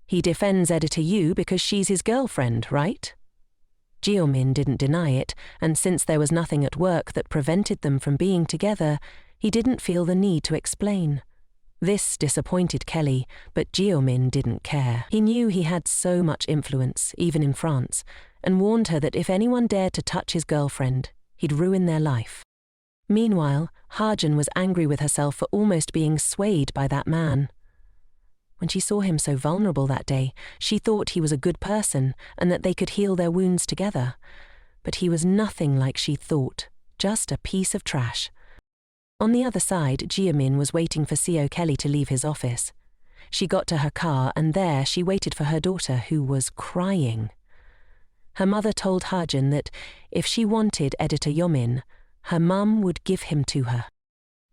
He defends Editor Yu because she's his girlfriend, right? Jiomin didn't deny it, and since there was nothing at work that prevented them from being together, he didn't feel the need to explain. This disappointed Kelly, but Jiomin didn't care. He knew he had so much influence, even in France, and warned her that if anyone dared to touch his girlfriend, he'd ruin their life. Meanwhile, Harjun was angry with herself for almost being swayed by that man. When she saw him so vulnerable that day, she thought he was a good person and that they could heal their wounds together. But he was nothing like she thought, just a piece of trash. On the other side, Jiamin was waiting for CEO Kelly to leave his office. She got to her car and there she waited for her daughter, who was crying. Her mother told Hajun that if she wanted editor Yomin, her mum would give him to her.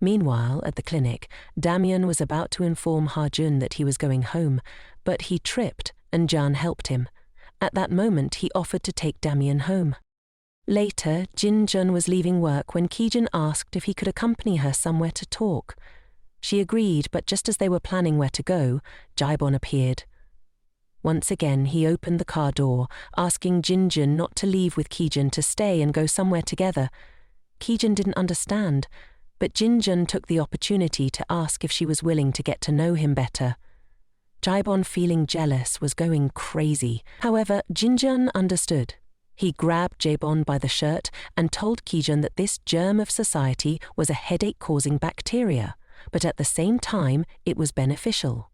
Meanwhile, at the clinic, Damian was about to inform Hajun that he was going home, but he tripped and Jian helped him. At that moment, he offered to take Damian home. Later, Jinjun was leaving work when Kijun asked if he could accompany her somewhere to talk. She agreed, but just as they were planning where to go, Jaibon appeared. Once again, he opened the car door, asking Jinjun not to leave with Kijun, to stay and go somewhere together. Kijun didn't understand, but Jinjun took the opportunity to ask if she was willing to get to know him better. Jaibon, feeling jealous, was going crazy. However, Jinjun understood. He grabbed Jaibon by the shirt and told Kijun that this germ of society was a headache-causing bacteria, but at the same time it was beneficial.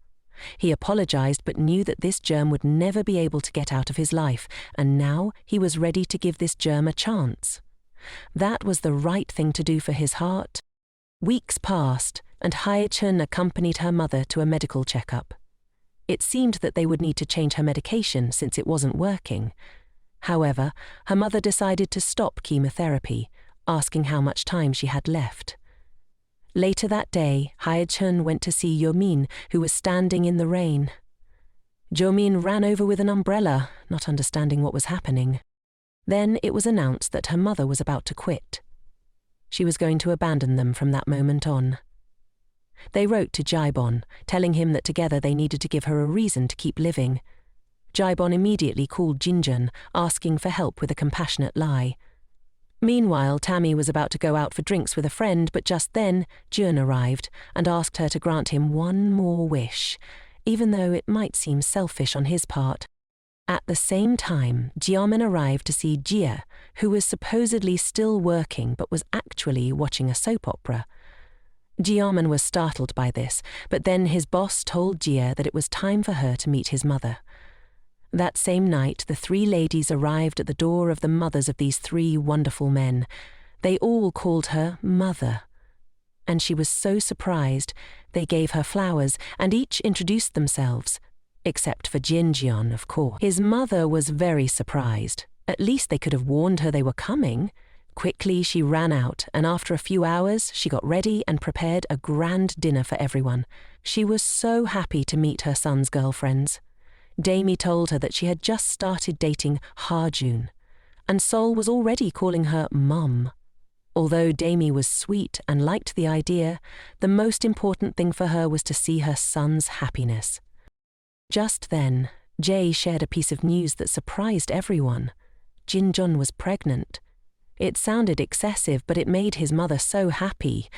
He apologized but knew that this germ would never be able to get out of his life, and now he was ready to give this germ a chance. That was the right thing to do for his heart. Weeks passed, and Hae-chun accompanied her mother to a medical checkup. It seemed that they would need to change her medication since it wasn't working. However, her mother decided to stop chemotherapy, asking how much time she had left. Later that day, Hae-chun went to see Yomin, who was standing in the rain. Jomin ran over with an umbrella, not understanding what was happening. Then it was announced that her mother was about to quit. She was going to abandon them from that moment on. They wrote to Jaibon, telling him that together they needed to give her a reason to keep living. Jaibon immediately called Jinjun, asking for help with a compassionate lie. Meanwhile, Tammy was about to go out for drinks with a friend, but just then Jian arrived and asked her to grant him one more wish, even though it might seem selfish on his part. At the same time, Jiamin arrived to see Jia, who was supposedly still working but was actually watching a soap opera. Jiamin was startled by this, but then his boss told Jia that it was time for her to meet his mother. That same night, the three ladies arrived at the door of the mothers of these three wonderful men. They all called her Mother. And she was so surprised, they gave her flowers and each introduced themselves. Except for Jian, of course. His mother was very surprised. At least they could have warned her they were coming. Quickly, she ran out, and after a few hours, she got ready and prepared a grand dinner for everyone. She was so happy to meet her son's girlfriends. Domi told her that she had just started dating Hajun, and Sol was already calling her Mum. Although Domi was sweet and liked the idea, the most important thing for her was to see her son's happiness. Just then, Jae shared a piece of news that surprised everyone. Jinjun was pregnant. It sounded excessive, but it made his mother so happy.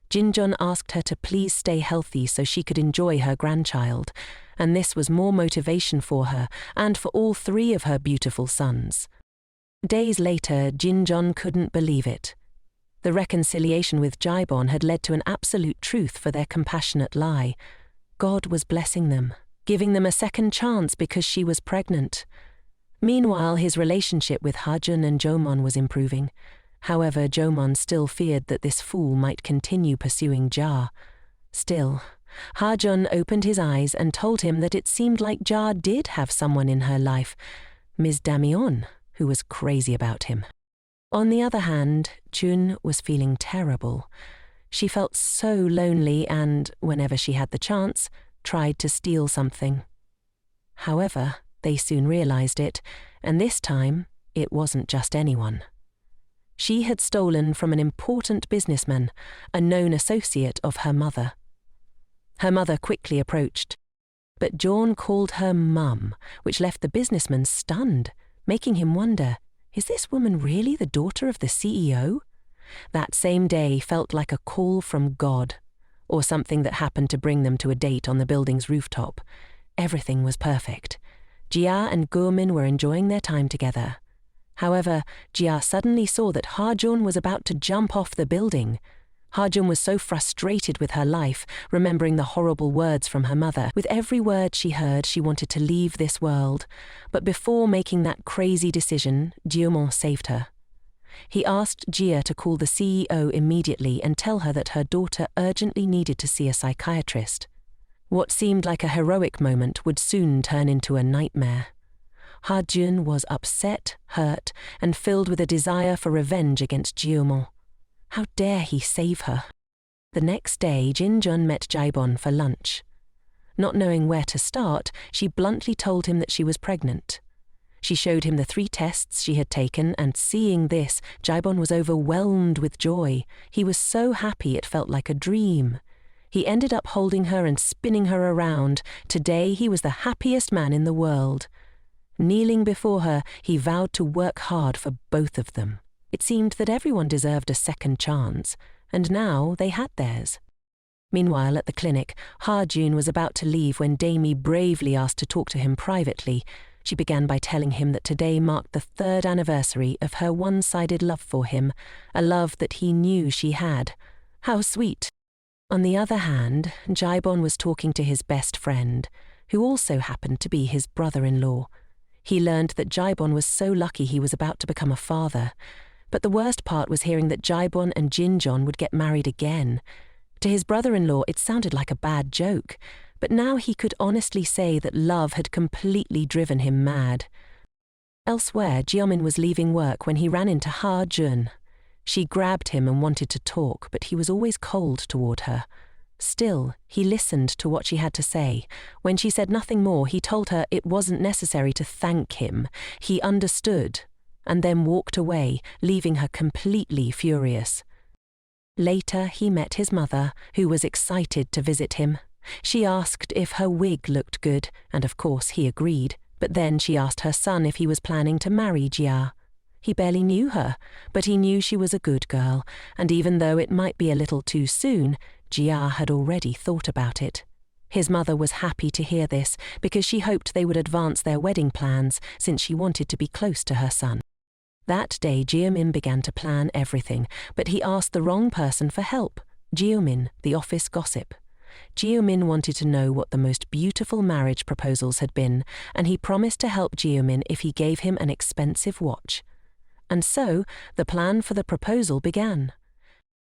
Jinjun asked her to please stay healthy so she could enjoy her grandchild, and this was more motivation for her and for all three of her beautiful sons. Days later, Jinjun couldn't believe it. The reconciliation with Jaibon had led to an absolute truth for their compassionate lie. God was blessing them, giving them a second chance because she was pregnant. Meanwhile, his relationship with Hajun and Jomon was improving. However, Jomon still feared that this fool might continue pursuing Ja. Still, Hajun opened his eyes and told him that it seemed like Ja did have someone in her life, Ms. Damion, who was crazy about him. On the other hand, Chun was feeling terrible. She felt so lonely and, whenever she had the chance, tried to steal something. However, they soon realized it, and this time, it wasn't just anyone. She had stolen from an important businessman, a known associate of her mother. Her mother quickly approached, but Jawn called her Mum, which left the businessman stunned, making him wonder, is this woman really the daughter of the CEO? That same day felt like a call from God, or something that happened to bring them to a date on the building's rooftop. Everything was perfect. Jia and Guomin were enjoying their time together. However, Jia suddenly saw that Hajun was about to jump off the building. Hajun was so frustrated with her life, remembering the horrible words from her mother. With every word she heard, she wanted to leave this world. But before making that crazy decision, Jiomon saved her. He asked Jia to call the CEO immediately and tell her that her daughter urgently needed to see a psychiatrist. What seemed like a heroic moment would soon turn into a nightmare. Ha-jun was upset, hurt, and filled with a desire for revenge against Jiomon. How dare he save her? The next day, Jin-jun met Jaebon for lunch. Not knowing where to start, she bluntly told him that she was pregnant. She showed him the 3 tests she had taken, and seeing this, Jaebon was overwhelmed with joy. He was so happy it felt like a dream. He ended up holding her and spinning her around. Today he was the happiest man in the world. Kneeling before her, he vowed to work hard for both of them. It seemed that everyone deserved a second chance, and now they had theirs. Meanwhile, at the clinic, Ha-jun was about to leave when Domi bravely asked to talk to him privately. She began by telling him that today marked the 3rd anniversary of her one-sided love for him, a love that he knew she had. How sweet! On the other hand, Jaebon was talking to his best friend, who also happened to be his brother-in-law. He learned that Jaebon was so lucky he was about to become a father. But the worst part was hearing that Jaebon and Jin-jon would get married again. To his brother-in-law, it sounded like a bad joke, but now he could honestly say that love had completely driven him mad. Elsewhere, Jiamin was leaving work when he ran into Ha-jun. She grabbed him and wanted to talk, but he was always cold toward her. Still, he listened to what she had to say. When she said nothing more, he told her it wasn't necessary to thank him. He understood, and then walked away, leaving her completely furious. Later, he met his mother, who was excited to visit him. She asked if her wig looked good, and of course he agreed, but then she asked her son if he was planning to marry Jia. He barely knew her, but he knew she was a good girl, and even though it might be a little too soon, Jia had already thought about it. His mother was happy to hear this because she hoped they would advance their wedding plans since she wanted to be close to her son. That day, Jiamin began to plan everything, but he asked the wrong person for help, Jiamin, the office gossip. Jiamin wanted to know what the most beautiful marriage proposals had been, and he promised to help Jiamin if he gave him an expensive watch. And so, the plan for the proposal began.